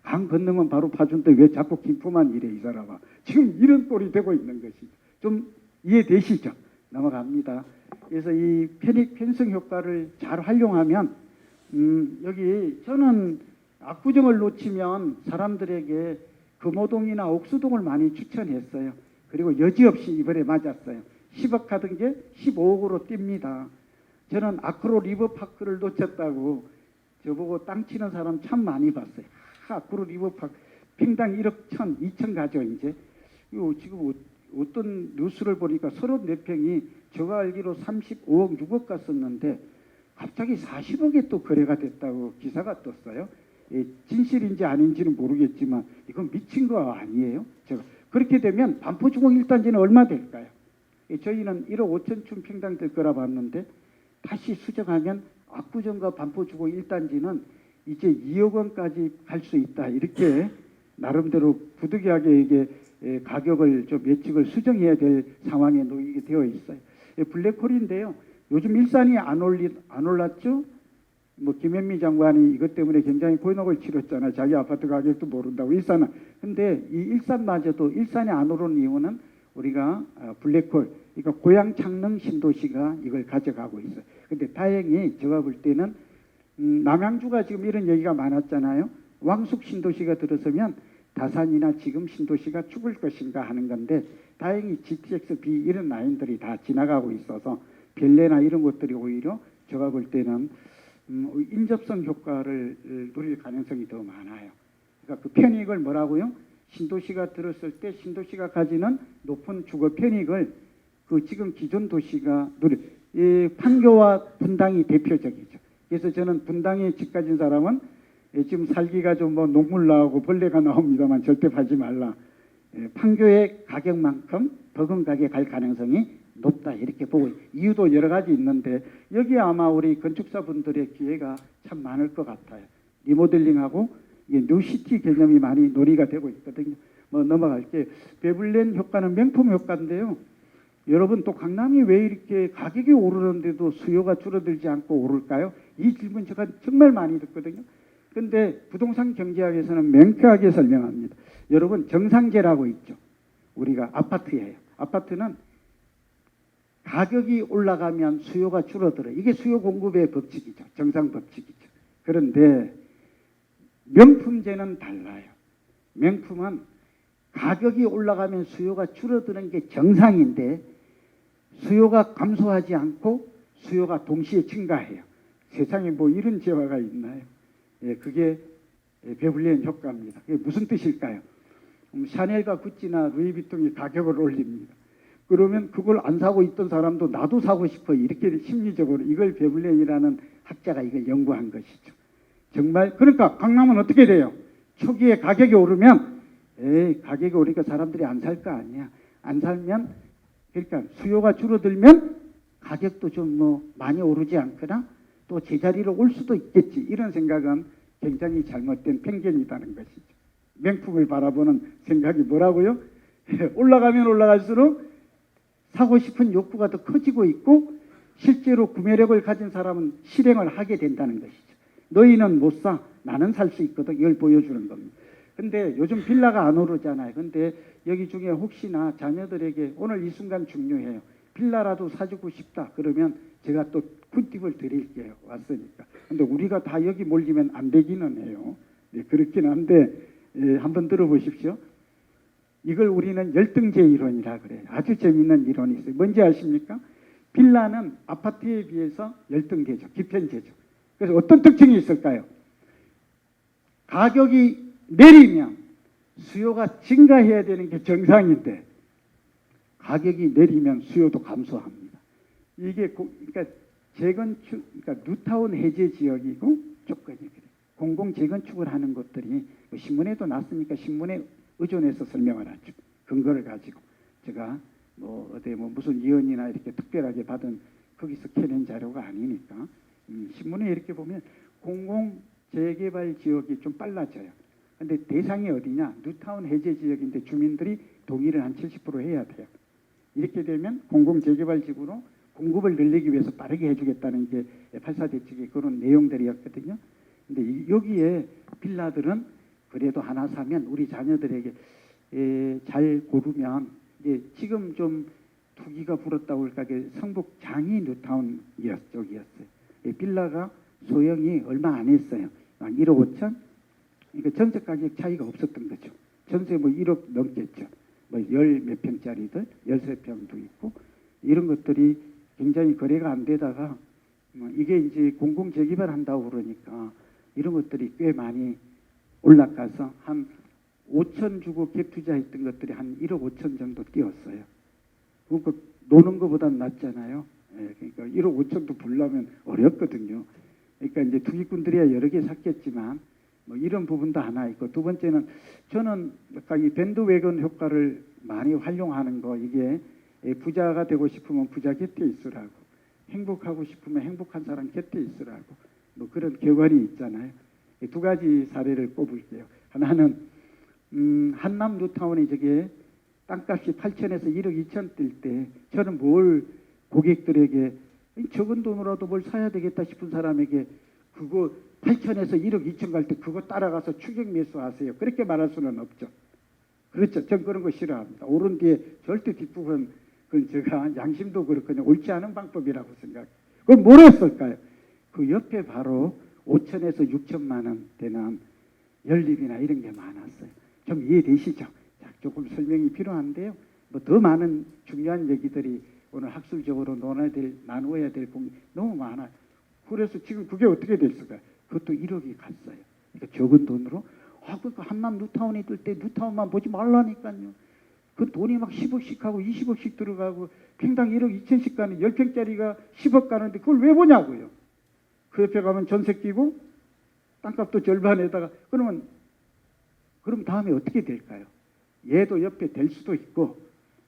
강 건너면 바로 파주인데 왜 자꾸 김포만 이래, 이 사람아. 지금 이런 꼴이 되고 있는 것이죠. 좀 이해되시죠? 넘어갑니다. 그래서 이 편성 효과를 잘 활용하면, 여기 저는 압구정을 놓치면 사람들에게 금호동이나 옥수동을 많이 추천했어요. 그리고 여지없이 이번에 맞았어요. 10억 하던 게 15억으로 뜁니다. 저는 아크로 리버파크를 놓쳤다고 저보고 땅 치는 사람 참 많이 봤어요. 아크로 리버파크 평당 1억 1천, 2천 가죠 이제. 이거 지금 어떤 뉴스를 보니까 34평이 제가 알기로 35억, 6억 갔었는데 갑자기 40억에 또 거래가 됐다고 기사가 떴어요. 진실인지 아닌지는 모르겠지만 이건 미친 거 아니에요? 제가 그렇게 되면 반포주공 1단지는 얼마 될까요? 저희는 1억 5천 평당 될 거라 봤는데 다시 수정하면 압구정과 반포주공 1단지는 이제 2억 원까지 갈 수 있다. 이렇게 나름대로 부득이하게 이게 가격을 좀 예측을 수정해야 될 상황에 놓이게 되어 있어요. 블랙홀인데요. 요즘 일산이 안 올랐죠? 뭐 김현미 장관이 이것 때문에 굉장히 곤혹을 치렀잖아요. 자기 아파트 가격도 모른다고 일산은. 근데 이 일산마저도 일산이 안 오르는 이유는 우리가 블랙홀, 그러니까 고향 창릉 신도시가 이걸 가져가고 있어요. 근데 다행히 제가 볼 때는 남양주가 지금 이런 얘기가 많았잖아요. 왕숙 신도시가 들어서면 다산이나 지금 신도시가 죽을 것인가 하는 건데 다행히 GTX-B 이런 라인들이 다 지나가고 있어서 별내나 이런 것들이 오히려 제가 볼 때는 인접성 효과를 누릴 가능성이 더 많아요. 그러니까 그 편익을 뭐라고요? 신도시가 들었을 때 신도시가 가지는 높은 주거 편익을 그 지금 기존 도시가 누릴. 이 판교와 분당이 대표적이죠. 그래서 저는 분당에 집 가진 사람은 지금 살기가 좀 뭐 녹물 나오고 벌레가 나옵니다만 절대 팔지 말라. 판교의 가격만큼 버금가게 갈 가능성이 높다 이렇게 보고 이유도 여러 가지 있는데 여기 아마 우리 건축사분들의 기회가 참 많을 것 같아요. 리모델링하고 뉴시티 개념이 많이 논의가 되고 있거든요. 뭐 넘어갈게. 베블렌 효과는 명품 효과인데요. 여러분 또 강남이 왜 이렇게 가격이 오르는데도 수요가 줄어들지 않고 오를까요? 이 질문 제가 정말 많이 듣거든요. 근데 부동산 경제학에서는 명쾌하게 설명합니다. 여러분 정상재라고 있죠. 우리가 아파트예요. 아파트는 가격이 올라가면 수요가 줄어들어요. 이게 수요 공급의 법칙이죠. 정상 법칙이죠. 그런데 명품재는 달라요. 명품은 가격이 올라가면 수요가 줄어드는 게 정상인데 수요가 감소하지 않고 수요가 동시에 증가해요. 세상에 뭐 이런 재화가 있나요? 그게 베블리엔 효과입니다. 그게 무슨 뜻일까요? 샤넬과 구찌나 루이비통이 가격을 올립니다. 그러면 그걸 안 사고 있던 사람도 나도 사고 싶어 이렇게 심리적으로 이걸 베블리엔이라는 학자가 이걸 연구한 것이죠. 정말 그러니까 강남은 어떻게 돼요? 초기에 가격이 오르면 가격이 오르니까 사람들이 안 살 거 아니야. 안 살면 그러니까 수요가 줄어들면 가격도 좀 뭐 많이 오르지 않거나 또 제자리로 올 수도 있겠지. 이런 생각은 굉장히 잘못된 편견이라는 것이죠. 명품을 바라보는 생각이 뭐라고요? 올라가면 올라갈수록 사고 싶은 욕구가 더 커지고 있고 실제로 구매력을 가진 사람은 실행을 하게 된다는 것이죠. 너희는 못 사, 나는 살 수 있거든. 이걸 보여주는 겁니다. 근데 요즘 빌라가 안 오르잖아요. 근데 여기 중에 혹시나 자녀들에게 오늘 이 순간 중요해요. 빌라라도 사주고 싶다. 그러면 제가 또 꿀팁을 드릴게요. 왔으니까. 근데 우리가 다 여기 몰리면 안 되기는 해요. 네, 그렇긴 한데 한번 들어보십시오. 이걸 우리는 열등제 이론이라 그래요. 아주 재미있는 이론이 있어요. 뭔지 아십니까? 빌라는 아파트에 비해서 열등제죠. 기편제죠. 그래서 어떤 특징이 있을까요? 가격이 내리면 수요가 증가해야 되는 게 정상인데 가격이 내리면 수요도 감소합니다. 이게 그러니까 재건축, 그러니까 뉴타운 해제 지역이고 조건이 그래요. 공공 재건축을 하는 것들이 뭐 신문에도 났으니까 신문에 의존해서 설명을 하죠. 근거를 가지고 제가 뭐 어디 뭐 무슨 위원이나 이렇게 특별하게 받은 거기서 캐낸 자료가 아니니까 신문에 이렇게 보면 공공 재개발 지역이 좀 빨라져요. 근데 대상이 어디냐? 뉴타운 해제 지역인데 주민들이 동의를 한 70% 해야 돼요. 이렇게 되면 공공 재개발 지구로 공급을 늘리기 위해서 빠르게 해주겠다는 게 8.4 대책의 그런 내용들이었거든요. 근데 여기에 빌라들은 그래도 하나 사면 우리 자녀들에게 잘 고르면 지금 좀 투기가 불었다고 할까 성북 장이 뉴타운 쪽이었어요. 빌라가 소형이 얼마 안 했어요. 한 1억 5천. 그러니까 전세 가격 차이가 없었던 거죠. 전세 뭐 1억 넘겠죠. 뭐 10몇 평짜리들 13평도 있고 이런 것들이 굉장히 거래가 안 되다가 이게 이제 공공 재개발 한다고 그러니까 이런 것들이 꽤 많이 올라가서 한 5천 주고 갭 투자했던 것들이 한 1억 5천 정도 뛰었어요. 그러니까 노는 것보단 낫잖아요. 그러니까 1억 5천도 불려면 어렵거든요. 그러니까 이제 투기꾼들이야 여러 개 샀겠지만 뭐 이런 부분도 하나 있고 두 번째는 저는 약간 이 밴드웨건 효과를 많이 활용하는 거 이게 부자가 되고 싶으면 부자 곁에 있으라고 행복하고 싶으면 행복한 사람 곁에 있으라고 뭐 그런 격언이 있잖아요. 두 가지 사례를 꼽을게요. 하나는 한남 뉴타운이 저게 땅값이 8천에서 1억 2천 뜰 때 저는 뭘 고객들에게 적은 돈으로라도 뭘 사야 되겠다 싶은 사람에게 그거 8천에서 1억 2천 갈 때 그거 따라가서 추격 매수하세요. 그렇게 말할 수는 없죠. 그렇죠. 전 그런 거 싫어합니다. 오른 뒤에 절대 뒷부분 그건 제가 양심도 그렇거든요. 옳지 않은 방법이라고 생각해요. 그건 뭘 했을까요? 그 옆에 바로 5천에서 6천만 원 되는 연립이나 이런 게 많았어요. 좀 이해되시죠? 자, 조금 설명이 필요한데요. 뭐 더 많은 중요한 얘기들이 오늘 학술적으로 나누어야 될 부분이 너무 많아요. 그래서 지금 그게 어떻게 됐을까요? 그것도 1억이 갔어요. 그러니까 적은 돈으로. 그러니까 한남 뉴타운이 뜰 때 뉴타운만 보지 말라니까요. 그 돈이 막 10억씩 하고 20억씩 들어가고 평당 1억 2천씩 가는 10평짜리가 10억 가는데 그걸 왜 보냐고요. 그 옆에 가면 전세 끼고 땅값도 절반에다가 그럼 다음에 어떻게 될까요? 얘도 옆에 될 수도 있고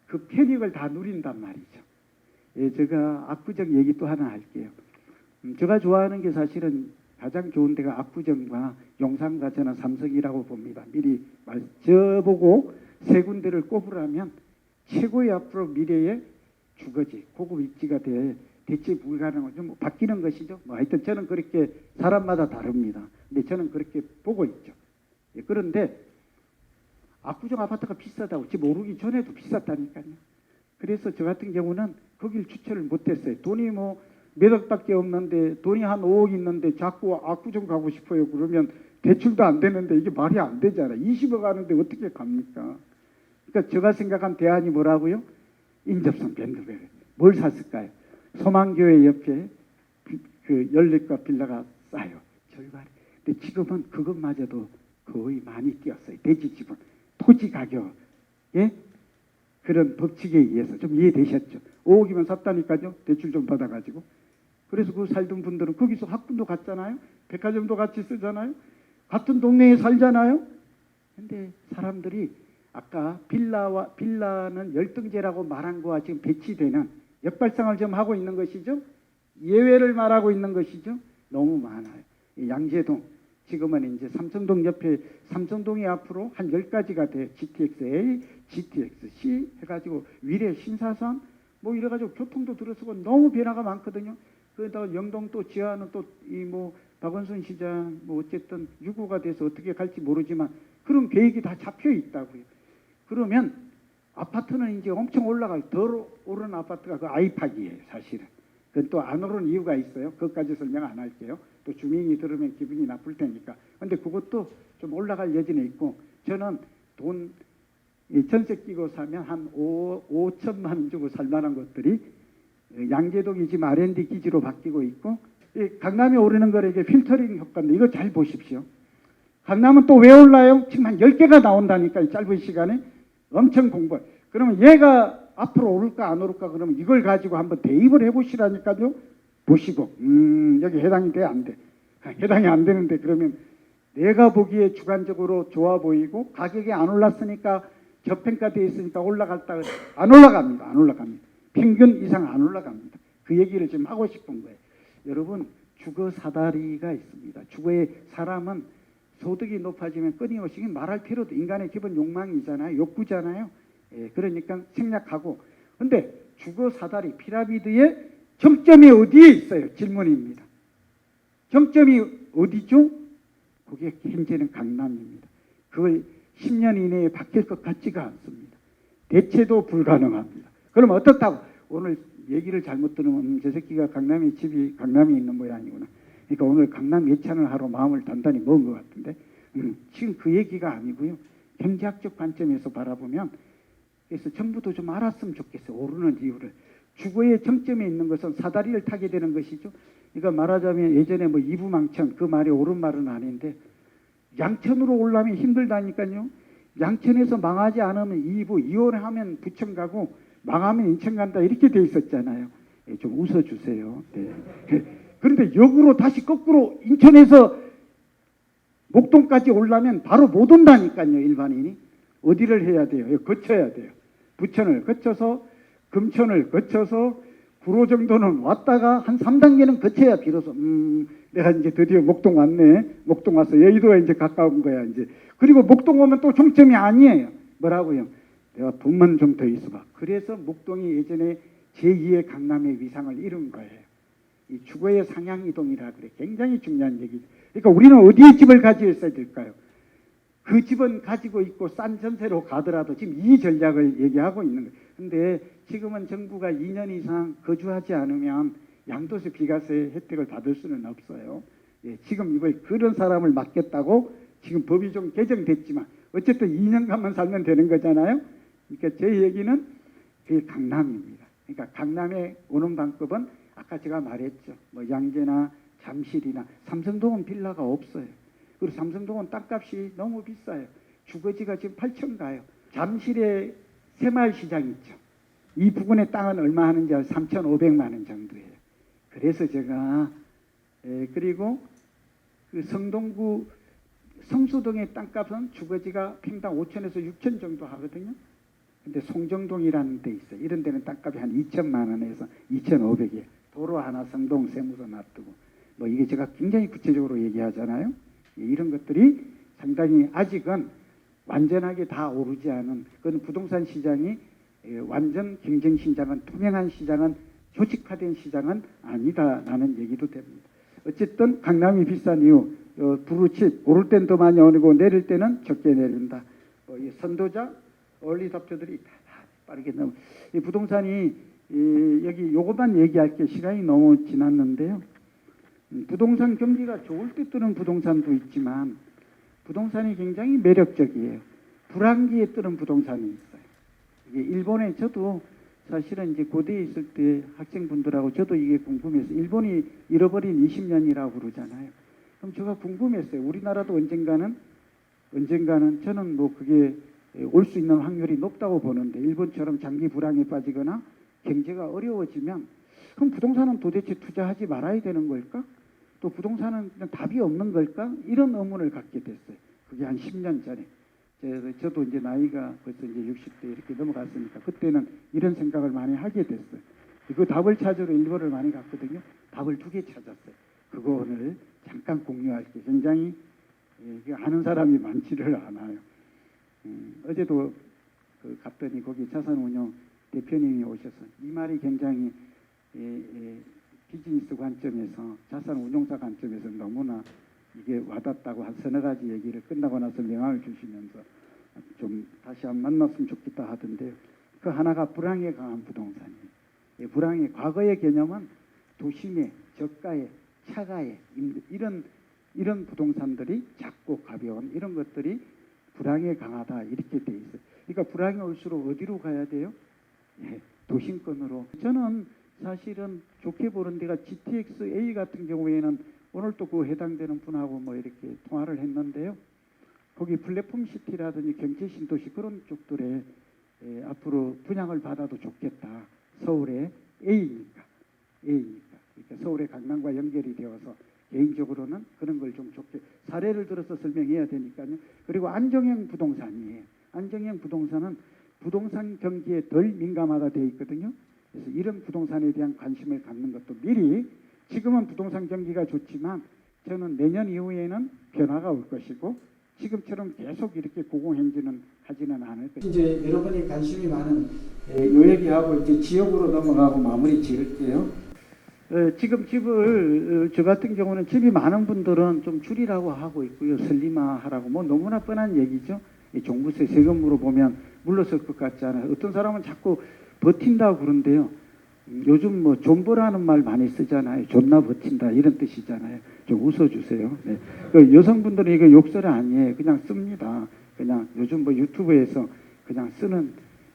그 편익을 다 누린단 말이죠. 제가 압구정 얘기 또 하나 할게요. 제가 좋아하는 게 사실은 가장 좋은 데가 압구정과 용산과 저는 삼성이라고 봅니다. 미리 저보고 세 군데를 꼽으라면 최고의 앞으로 미래의 주거지, 고급 입지가 대체 불가능한 좀 바뀌는 것이죠. 뭐 하여튼 저는 그렇게 사람마다 다릅니다. 근데 저는 그렇게 보고 있죠. 그런데 압구정 아파트가 비싸다고 지금 오르기 전에도 비쌌다니까요. 그래서 저 같은 경우는 거길 추천을 못했어요. 돈이 뭐 몇 억밖에 없는데 돈이 한 5억 있는데 자꾸 압구정 가고 싶어요. 그러면 대출도 안 되는데 이게 말이 안 되잖아요. 20억 하는데 어떻게 갑니까? 그러니까 제가 생각한 대안이 뭐라고요? 인접성 밴드웨건. 뭘 샀을까요? 소망교회 옆에 그 연립과 빌라가 싸요. 절반. 근데 지금은 그것마저도 거의 많이 뛰었어요. 대지집은 토지 가격에 그런 법칙에 의해서 좀 이해되셨죠? 5억이면 샀다니까요. 대출 좀 받아가지고. 그래서 그 살던 분들은 거기서 학군도 갔잖아요. 백화점도 같이 쓰잖아요. 같은 동네에 살잖아요. 근데 사람들이 아까 빌라는 열등제라고 말한 거와 지금 배치되는 역발상을 좀 하고 있는 것이죠. 예외를 말하고 있는 것이죠. 너무 많아요. 양재동 지금은 이제 삼성동 옆에 삼성동이 앞으로 한 10가지가 돼. GTX-A, GTX-C 해가지고 위례 신사선 뭐 이래가지고 교통도 들어서고 너무 변화가 많거든요. 그러다가 영동 또 지하는 또 이 뭐 박원순 시장 뭐 어쨌든 유고가 돼서 어떻게 갈지 모르지만 그런 계획이 다 잡혀 있다고요. 그러면 아파트는 이제 엄청 올라갈 더 오른 아파트가 그 아이팍이에요. 사실은. 그건 또 안 오른 이유가 있어요. 그것까지 설명 안 할게요. 또 주민이 들으면 기분이 나쁠 테니까. 근데 그것도 좀 올라갈 여지는 있고 저는 돈 전세 끼고 사면 한 5천만 원 주고 살 만한 것들이 양재동이 지금 R&D 기지로 바뀌고 있고 강남이 오르는 거에게 필터링 효과인데 이거 잘 보십시오. 강남은 또 왜 올라요? 지금 한 10개가 나온다니까 이 짧은 시간에 엄청 공부. 그러면 얘가 앞으로 오를까 안 오를까 그러면 이걸 가지고 한번 대입을 해보시라니까요. 보시고 여기 해당이 돼 안 돼? 해당이 안 되는데 그러면 내가 보기에 주관적으로 좋아 보이고 가격이 안 올랐으니까 저평가되어 있으니까 올라갔다. 안 올라갑니다. 안 올라갑니다. 평균 이상 안 올라갑니다. 그 얘기를 지금 하고 싶은 거예요. 여러분, 주거 사다리가 있습니다. 주거의 사람은 소득이 높아지면 끊임없이 말할 필요도, 인간의 기본 욕망이잖아요. 욕구잖아요. 예, 그러니까 생략하고. 근데 주거 사다리 피라미드의 정점이 어디에 있어요? 질문입니다. 정점이 어디죠? 그게 현재는 강남입니다. 그걸 10년 이내에 바뀔 것 같지가 않습니다. 대체도 불가능합니다. 그럼 어떻다고? 오늘 얘기를 잘못 들으면 저 새끼가 강남에 집이 강남에 있는 모양이구나. 그러니까 오늘 강남 예찬을 하러 마음을 단단히 먹은 것 같은데 지금 그 얘기가 아니고요. 경제학적 관점에서 바라보면 그래서 정부도 좀 알았으면 좋겠어요. 오르는 이유를. 주거의 정점에 있는 것은 사다리를 타게 되는 것이죠. 그러니까 말하자면 예전에 뭐 이부망천, 그 말이 옳은 말은 아닌데 양천으로 올라면 힘들다니까요. 양천에서 망하지 않으면 2부, 이혼하면 부천 가고 망하면 인천 간다 이렇게 돼 있었잖아요. 예, 좀 웃어주세요. 네. 그런데 역으로 다시 거꾸로 인천에서 목동까지 올라면 바로 못 온다니까요. 일반인이. 어디를 해야 돼요? 거쳐야 돼요. 부천을 거쳐서 금천을 거쳐서 구로 정도는 왔다가 한 3단계는 거쳐야 비로소 내가 이제 드디어 목동 왔네. 목동 와서 여의도에 이제 가까운 거야 이제. 그리고 목동 오면 또 종점이 아니에요. 뭐라고요? 내가 돈만 좀 더 있어봐. 그래서 목동이 예전에 제2의 강남의 위상을 이룬 거예요. 이 주거의 상향 이동이라 그래. 굉장히 중요한 얘기죠. 그러니까 우리는 어디에 집을 가지고 있어야 될까요? 그 집은 가지고 있고 싼 전세로 가더라도 지금 이 전략을 얘기하고 있는 거예요. 근데 지금은 정부가 2년 이상 거주하지 않으면 양도세 비과세 혜택을 받을 수는 없어요. 예, 지금 이걸 그런 사람을 막겠다고 지금 법이 좀 개정됐지만 어쨌든 2년간만 살면 되는 거잖아요. 그러니까 제 얘기는 그게 강남입니다. 그러니까 강남에 오는 방법은 아까 제가 말했죠. 뭐 양재나 잠실이나 삼성동은 빌라가 없어요. 그리고 삼성동은 땅값이 너무 비싸요. 주거지가 지금 8천 가요. 잠실에 새마을시장 있죠. 이 부근의 땅은 얼마 하는지 3,500만 원 정도예요. 그래서 제가 그리고 그 성동구 성수동의 땅값은 주거지가 평당 5천에서 6천 정도 하거든요. 근데 송정동이라는 데 있어요. 이런 데는 땅값이 한 2천만 원에서 2,500이에요. 도로 하나 성동 세무서 놔두고 뭐 이게 제가 굉장히 구체적으로 얘기하잖아요. 이런 것들이 상당히 아직은 완전하게 다 오르지 않은 그건 부동산 시장이 완전 경쟁 시장은 투명한 시장은 조직화된 시장은 아니다라는 얘기도 됩니다. 어쨌든 강남이 비싼 이유 부르칩 오를 땐 더 많이 오르고 내릴 때는 적게 내린다. 이 선도자 원리 답표들이 다 빠르게 넘어. 이 부동산이 여기 요것만 얘기할게 시간이 너무 지났는데요. 부동산 경기가 좋을 때 뜨는 부동산도 있지만 부동산이 굉장히 매력적이에요. 불황기에 뜨는 부동산이 있어요. 이게 일본에 저도 사실은 이제 고대에 있을 때 학생분들하고 저도 이게 궁금해서 일본이 잃어버린 20년이라고 그러잖아요. 그럼 제가 궁금했어요. 우리나라도 언젠가는 저는 뭐 그게 올 수 있는 확률이 높다고 보는데 일본처럼 장기 불황에 빠지거나 경제가 어려워지면 그럼 부동산은 도대체 투자하지 말아야 되는 걸까? 또 부동산은 답이 없는 걸까? 이런 의문을 갖게 됐어요. 그게 한 10년 전에. 저도 이제 나이가 벌써 이제 60대 이렇게 넘어갔으니까 그때는 이런 생각을 많이 하게 됐어요. 그 답을 찾으러 일본을 많이 갔거든요. 답을 2개 찾았어요. 그거 오늘 잠깐 공유할게요. 굉장히 아는 사람이 많지를 않아요. 어제도 갔더니 거기 자산운용 대표님이 오셔서 이 말이 굉장히 비즈니스 관점에서 자산운용사 관점에서 너무나 이게 와닿다고 한 서너 가지 얘기를 끝나고 나서 명함을 주시면서 좀 다시 한번 만났으면 좋겠다 하던데 그 하나가 불황에 강한 부동산이에요. 불황의 과거의 개념은 도심에 저가에 차가에 이런 부동산들이 작고 가벼운 이런 것들이 불황에 강하다 이렇게 돼 있어요. 그러니까 불황이 올수록 어디로 가야 돼요? 도심권으로. 저는 사실은 좋게 보는 데가 GTX-A 같은 경우에는 오늘 또 그 해당되는 분하고 뭐 이렇게 통화를 했는데요. 거기 플랫폼 시티라든지 경제 신도시 그런 쪽들에 앞으로 분양을 받아도 좋겠다. 서울의 A니까. 그러니까 서울의 강남과 연결이 되어서 개인적으로는 그런 걸 좀 좋게 사례를 들어서 설명해야 되니까요. 그리고 안정형 부동산이에요. 안정형 부동산은 부동산 경기에 덜 민감하다 되어 있거든요. 그래서 이런 부동산에 대한 관심을 갖는 것도 미리 지금은 부동산 경기가 좋지만 저는 내년 이후에는 변화가 올 것이고 지금처럼 계속 이렇게 고공행진은 하지는 않을 것이고 이제 여러분이 관심이 많은 요 얘기하고 이제 지역으로 넘어가고 마무리 지을게요. 지금 집을 저 같은 경우는 집이 많은 분들은 좀 줄이라고 하고 있고요. 슬림화하라고 뭐 너무나 뻔한 얘기죠. 이 종부세 세금으로 보면 물러설 것 같지 않아요. 어떤 사람은 자꾸 버틴다고 그러는데요. 요즘 뭐 존버라는 말 많이 쓰잖아요. 존나 버틴다 이런 뜻이잖아요. 좀 웃어주세요. 네. 그 여성분들은 이거 욕설 아니에요. 그냥 씁니다. 그냥 요즘 뭐 유튜브에서 그냥 쓰는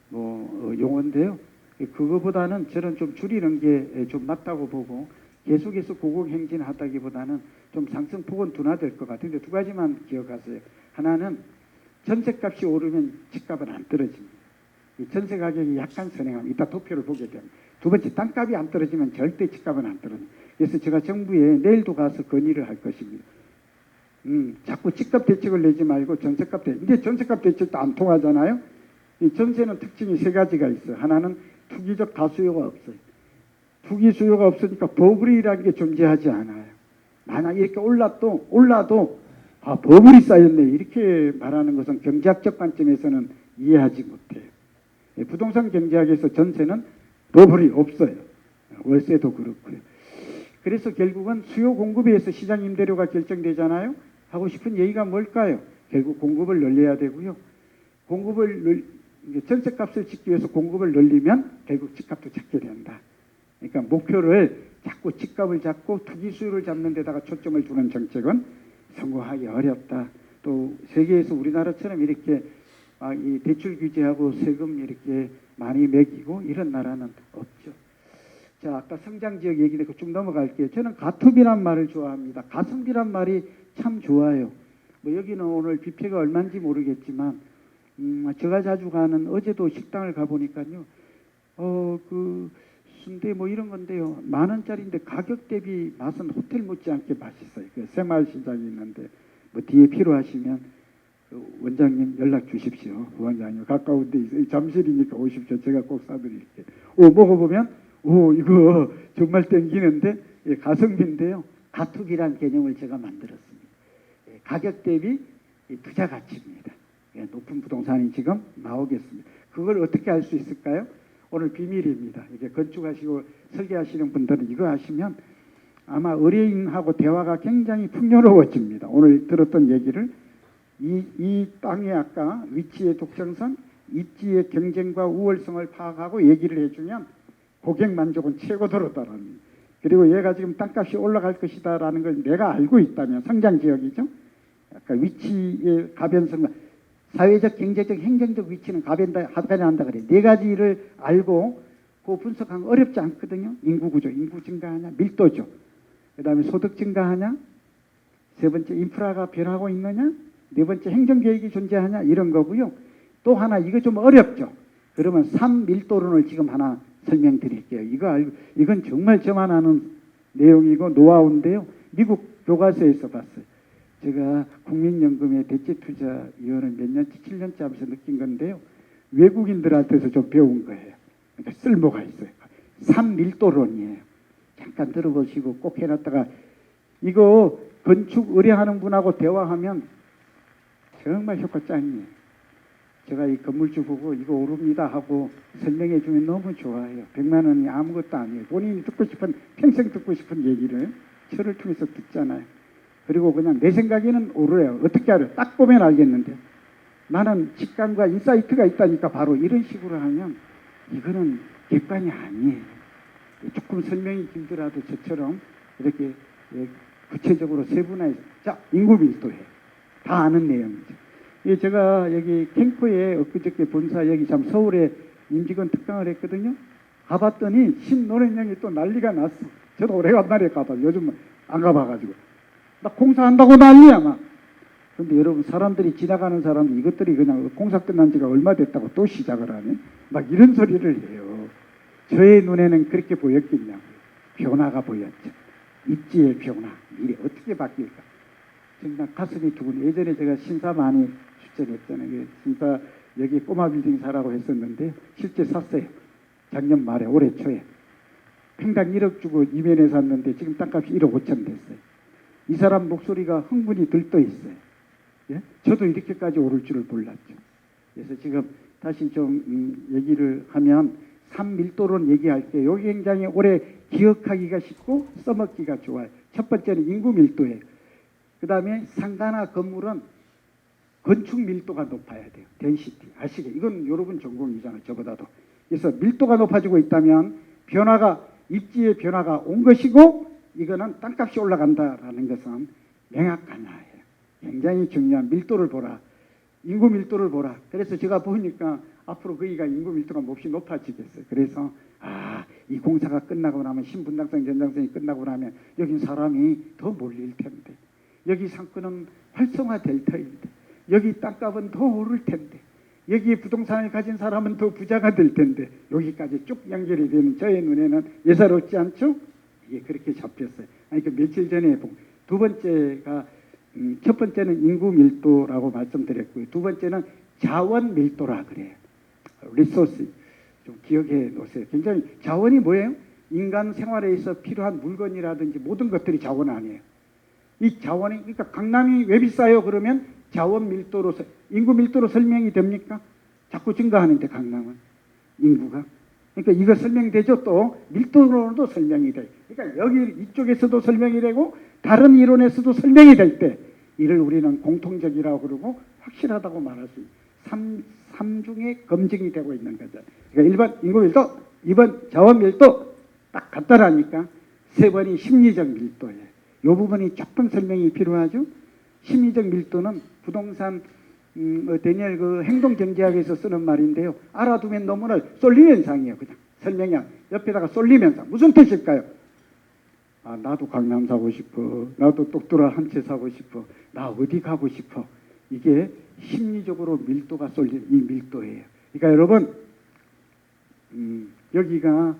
뭐 용어인데요. 그거보다는 저는 좀 줄이는 게 좀 맞다고 보고 계속해서 고공행진하다기보다는 좀 상승폭은 둔화될 것 같은데 두 가지만 기억하세요. 하나는 전세값이 오르면 집값은 안 떨어집니다. 이 전세 가격이 약간 선행하면 이따 도표를 보게 되면 두 번째 땅값이 안 떨어지면 절대 집값은 안 떨어집니다. 그래서 제가 정부에 내일도 가서 건의를 할 것입니다. 자꾸 집값 대책을 내지 말고 전세값 대책. 이제 전세값 대책도 안 통하잖아요. 이 전세는 특징이 세 가지가 있어요. 하나는 투기적 다수요가 없어요. 투기 수요가 없으니까 버블이라는 게 존재하지 않아요. 만약 이렇게 올라도 버블이 쌓였네 이렇게 말하는 것은 경제학적 관점에서는 이해하지 못해요. 부동산 경제학에서 전세는 버블이 없어요. 월세도 그렇고요. 그래서 결국은 수요 공급에 의해서 시장 임대료가 결정되잖아요. 하고 싶은 얘기가 뭘까요? 결국 공급을 늘려야 되고요. 전세값을 짓기 위해서 공급을 늘리면 결국 집값도 잡게 된다. 그러니까 목표를 자꾸 집값을 잡고 투기 수요를 잡는 데다가 초점을 두는 정책은 성공하기 어렵다. 또 세계에서 우리나라처럼 이렇게 이 대출 규제하고 세금 이렇게 많이 매기고 이런 나라는 없죠. 자, 아까 성장지역 얘기되고 쭉 넘어갈게요. 저는 가투비란 말을 좋아합니다. 가성비란 말이 참 좋아요. 뭐 여기는 오늘 뷔페가 얼마인지 모르겠지만 제가 자주 가는 어제도 식당을 가보니까요. 그 순대 뭐 이런 건데요. 10,000원짜리인데 가격 대비 맛은 호텔 못지않게 맛있어요. 그 새마을시장이 있는데 뭐 뒤에 필요하시면 그 원장님 연락 주십시오. 부원장님 가까운 데 있어요. 잠실이니까 오십시오. 제가 꼭 사드릴게요. 먹어보면 이거 정말 땡기는데 가성비인데요. 가투비란 개념을 제가 만들었습니다. 가격 대비 투자 가치입니다. 높은 부동산이 지금 나오겠습니다. 그걸 어떻게 할 수 있을까요? 오늘 비밀입니다. 이게 건축하시고 설계하시는 분들은 이거 하시면 아마 의뢰인하고 대화가 굉장히 풍요로워집니다. 오늘 들었던 얘기를 이 땅의 아까 위치의 독점성, 입지의 경쟁과 우월성을 파악하고 얘기를 해주면 고객 만족은 최고도로다라는. 그리고 얘가 지금 땅값이 올라갈 것이다라는 걸 내가 알고 있다면 성장 지역이죠. 아까 위치의 가변성과 사회적, 경제적, 행정적 위치는 가변한다 그래. 네 가지를 알고 그 분석하면 어렵지 않거든요. 인구 구조, 인구 증가하냐, 밀도죠. 그다음에 소득 증가하냐, 세 번째 인프라가 변하고 있느냐, 네 번째 행정 계획이 존재하냐 이런 거고요. 또 하나 이거 좀 어렵죠. 그러면 3밀도론을 지금 하나 설명드릴게요. 이건 정말 저만 아는 내용이고 노하우인데요. 미국 교과서에서 봤어요. 제가 국민연금의 대체투자위원을 몇 년째 7년째 하면서 느낀 건데요. 외국인들한테서 좀 배운 거예요. 그러니까 쓸모가 있어요. 3밀도론이에요. 잠깐 들어보시고 꼭 해놨다가 이거 건축 의뢰하는 분하고 대화하면 정말 효과 짱이에요. 제가 이 건물주 보고 이거 오릅니다 하고 설명해 주면 너무 좋아요. 100만 원이 아무것도 아니에요. 본인이 듣고 싶은 평생 듣고 싶은 얘기를 저를 통해서 듣잖아요. 그리고 그냥 내 생각에는 오르래요. 어떻게 알아요? 딱 보면 알겠는데 나는 직감과 인사이트가 있다니까 바로 이런 식으로 하면 이거는 객관이 아니에요. 조금 설명이 힘들어도 저처럼 이렇게 구체적으로 세분화해서 자 인구 밀도해 다 아는 내용이죠. 제가 여기 캠프에 엊그저께 본사 여기 참 서울에 임직원 특강을 했거든요. 가봤더니 신논현령이 또 난리가 났어. 저도 오래간만에 가봐. 요즘 안 가봐가지고 나 공사한다고 난리야 막. 근데 여러분 사람들이 지나가는 사람들 이것들이 그냥 공사 끝난 지가 얼마 됐다고 또 시작을 하네. 막 이런 소리를 해요. 저의 눈에는 그렇게 보였겠냐고요. 변화가 보였죠. 입지의 변화, 미래 어떻게 바뀔까? 정말 가슴이 두근. 예전에 제가 심사 많이 출전했잖아요. 심사 여기 꼬마 빌딩사라고 했었는데 실제 샀어요. 작년 말에 올해 초에. 평당 1억 주고 이면에 샀는데 지금 땅값이 1억 5천 됐어요. 이 사람 목소리가 흥분이 들떠 있어요. 예? 저도 이렇게까지 오를 줄을 몰랐죠. 그래서 지금 다시 좀 얘기를 하면 산밀도론 얘기할 때 여기 굉장히 오래 기억하기가 쉽고 써먹기가 좋아요. 첫 번째는 인구 밀도예요. 그 다음에 상가나 건물은 건축 밀도가 높아야 돼요. 덴시티. 아시게? 이건 여러분 전공이잖아요. 저보다도. 그래서 밀도가 높아지고 있다면 변화가 입지의 변화가 온 것이고 이거는 땅값이 올라간다라는 것은 명확한 하예요. 굉장히 중요한 밀도를 보라. 인구 밀도를 보라. 그래서 제가 보니까 앞으로 거기가 인구 밀도가 몹시 높아지겠어요. 그래서 이 공사가 끝나고 나면 신분당성 전장성이 끝나고 나면 여긴 사람이 더 몰릴 텐데 여기 상권은 활성화될 터인데 여기 땅값은 더 오를 텐데 여기에 부동산을 가진 사람은 더 부자가 될 텐데 여기까지 쭉 연결이 되는 저의 눈에는 예사롭지 않죠? 이게 그렇게 잡혔어요. 아니, 그 며칠 전에 두 번째가 첫 번째는 인구 밀도라고 말씀드렸고요. 두 번째는 자원 밀도라 그래요. 리소스 좀 기억해 놓으세요. 굉장히 자원이 뭐예요? 인간 생활에 있어 필요한 물건이라든지 모든 것들이 자원 아니에요. 이 자원이 그러니까 강남이 왜 비싸요? 그러면 자원 밀도로 인구 밀도로 설명이 됩니까? 자꾸 증가하는데 강남은 인구가 그러니까 이거 설명되죠. 또 밀도로도 설명이 돼요. 그러니까 여기 이쪽에서도 설명이 되고 다른 이론에서도 설명이 될 때 이를 우리는 공통적이라고 그러고 확실하다고 말할 수 있어요. 삼중에 검증이 되고 있는 거죠. 그러니까 1번 인구 밀도, 2번 자원 밀도 딱 같다라니까 세 번이 심리적 밀도예요. 이 부분이 조금 설명이 필요하죠. 심리적 밀도는 부동산 데니엘 그 행동경제학에서 쓰는 말인데요. 알아두면 너무나 쏠림 현상이에요. 그냥 설명이 옆에다가 쏠림 현상. 무슨 뜻일까요? 나도 강남 사고 싶어. 나도 똑돌아 한 채 사고 싶어. 나 어디 가고 싶어. 이게 심리적으로 밀도가 쏠린 이 밀도예요. 그러니까 여러분 여기가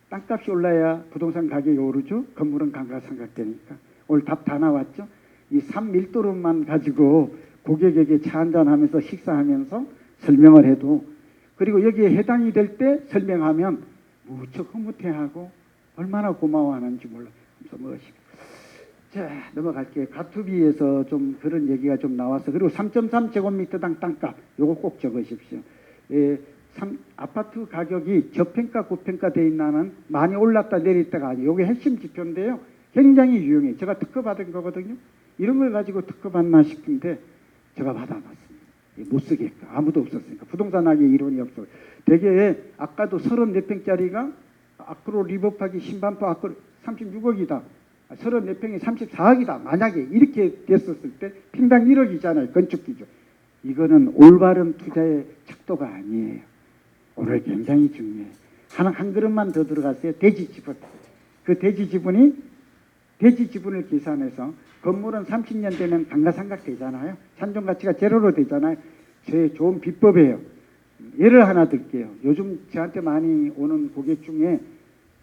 땅값이 올라야 부동산 가격이 오르죠. 건물은 감가상각되니까. 오늘 답 다 나왔죠. 이 산밀도로만 가지고 고객에게 차 한잔하면서 식사하면서 설명을 해도 그리고 여기에 해당이 될 때 설명하면 무척 흐뭇해하고 얼마나 고마워하는지 몰라. 자, 넘어갈게요. 가투비에서 좀 그런 얘기가 좀 나와서 그리고 3.3제곱미터당 땅값 요거 꼭 적으십시오. 아파트 가격이 저평가 고평가 돼 있나는 많이 올랐다 내렸다가 아니에요. 이게 핵심 지표인데요. 굉장히 유용해요. 제가 특허 받은 거거든요. 이런 걸 가지고 특허 받나 싶은데 제가 받아놨습니다. 못 쓰겠고 아무도 없었으니까 부동산학의 이론이 없어. 대개 아까도 34평짜리가 아크로 리버파기 신반포 아크로 36억이다. 34평이 34억이다. 만약에 이렇게 됐었을 때 평당 1억이잖아요. 건축기준. 이거는 올바른 투자의 척도가 아니에요. 오늘 굉장히 중요해요. 한 그릇만 더 들어갔어요. 대지 지분. 그 대지 지분을 계산해서 건물은 30년 되면 감가상각 되잖아요. 산정 가치가 제로로 되잖아요. 제 좋은 비법이에요. 예를 하나 들게요. 요즘 저한테 많이 오는 고객 중에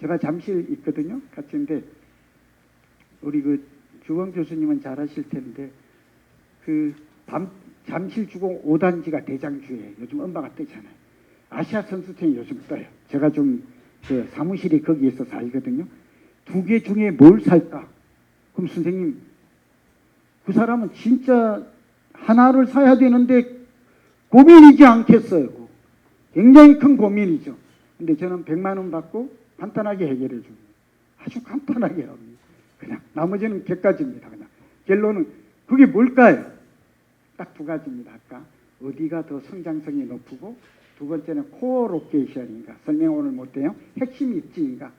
제가 잠실 있거든요. 같이 있는데 우리 그 주원 교수님은 잘 아실 텐데 그 잠실 주공 5단지가 대장주예요. 요즘 엄마가 뜨잖아요. 아시아 선수촌이 요즘 떠요. 제가 좀 그 사무실이 거기에서 살거든요. 두 개 중에 뭘 살까? 그럼 선생님 그 사람은 진짜 하나를 사야 되는데 고민이지 않겠어요. 굉장히 큰 고민이죠. 근데 저는 100만 원 받고 간단하게 해결해 줍니다. 아주 간단하게 합니다. 그냥 나머지는 100가지입니다. 그냥 결론은 그게 뭘까요? 딱 두 가지입니다. 아까 어디가 더 성장성이 높고 두 번째는 코어 로케이션인가 설명 오늘 못해요. 핵심 입지인가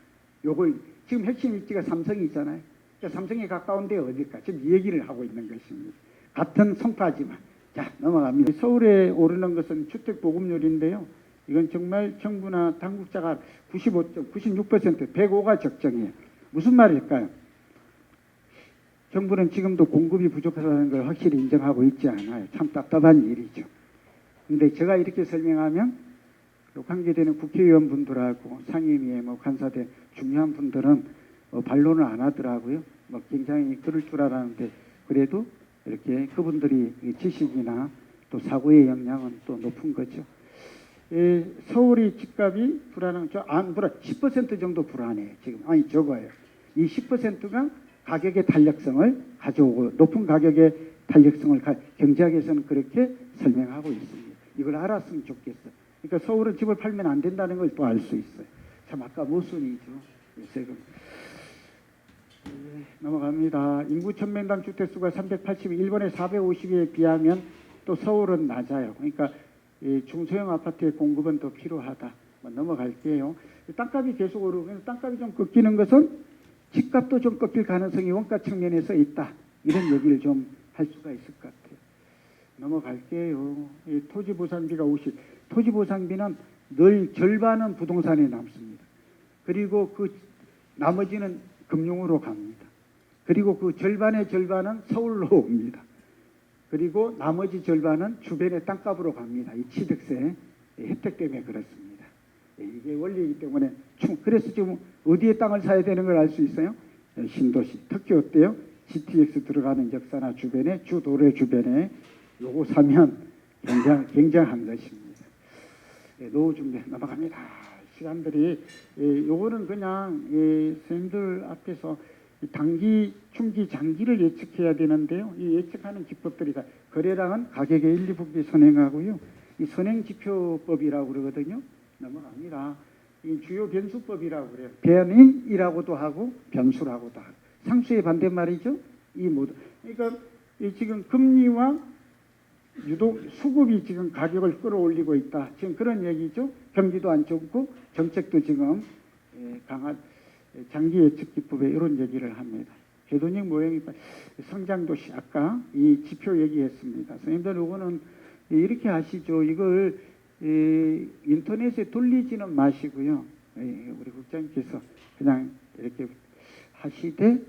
요걸 지금 핵심 입지가 삼성이 있잖아요. 그러니까 삼성에 가까운데 어딜까 지금 이 얘기를 하고 있는 것입니다. 같은 성파지만 자 넘어갑니다. 서울에 오르는 것은 주택 보급률인데요. 이건 정말 정부나 당국자가 96% 105가 적정이에요. 무슨 말일까요? 정부는 지금도 공급이 부족하다는 걸 확실히 인정하고 있지 않아요. 참 답답한 일이죠. 근데 제가 이렇게 설명하면 관계되는 국회의원분들하고 상임위에 관사대 중요한 분들은 반론을 안 하더라고요. 뭐 굉장히 그럴 줄 알았는데 그래도 이렇게 그분들이 지식이나 또 사고의 역량은 또 높은 거죠. 서울의 집값이 불안한, 안 불안, 10% 정도 불안해요. 지금 아니 적어요. 이 10%가 가격의 탄력성을 가져오고 높은 가격의 탄력성을 경제학에서는 그렇게 설명하고 있습니다. 이걸 알았으면 좋겠어. 그러니까 서울은 집을 팔면 안 된다는 걸 또 알 수 있어요. 참 아까 모순이죠. 세금. 넘어갑니다. 인구 1000명당 주택수가 380, 일본의 450에 비하면 또 서울은 낮아요. 그러니까 중소형 아파트의 공급은 더 필요하다. 넘어갈게요. 땅값이 계속 오르고 땅값이 좀 꺾이는 것은 집값도 좀 꺾일 가능성이 원가 측면에서 있다. 이런 얘기를 좀 할 수가 있을 것 같아요. 넘어갈게요. 토지보상비가 50. 토지보상비는 늘 절반은 부동산에 남습니다. 그리고 그 나머지는 금융으로 갑니다. 그리고 그 절반의 절반은 서울로 옵니다. 그리고 나머지 절반은 주변의 땅값으로 갑니다. 이 취득세 혜택 때문에 그렇습니다. 이게 원리이기 때문에 그래서 지금 어디에 땅을 사야 되는 걸 알 수 있어요? 신도시. 특히 어때요? GTX 들어가는 역사나 주변에 주도래 주변에 요거 사면 굉장한 것입니다. 노후 준비 넘어갑니다. 시간들이 요거는 그냥 선생님들 앞에서 단기, 중기, 장기를 예측해야 되는데요. 이 예측하는 기법들이 다 거래량은 가격의 1, 2분기 선행하고요. 이 선행지표법이라고 그러거든요. 넘어갑니다. 이 주요 변수법이라고 그래요. 변인이라고도 하고 변수라고도 하고 상수의 반대말이죠. 이 모두. 그러니까 이 지금 금리와 유독 수급이 지금 가격을 끌어올리고 있다. 지금 그런 얘기죠. 경기도 안 좋고 정책도 지금 강한 장기 예측 기법에 이런 얘기를 합니다. 해돋이 모형이 성장도시 아까 이 지표 얘기했습니다. 선생님들 이거는 이렇게 하시죠. 이걸 인터넷에 돌리지는 마시고요. 우리 국장님께서 그냥 이렇게 하시되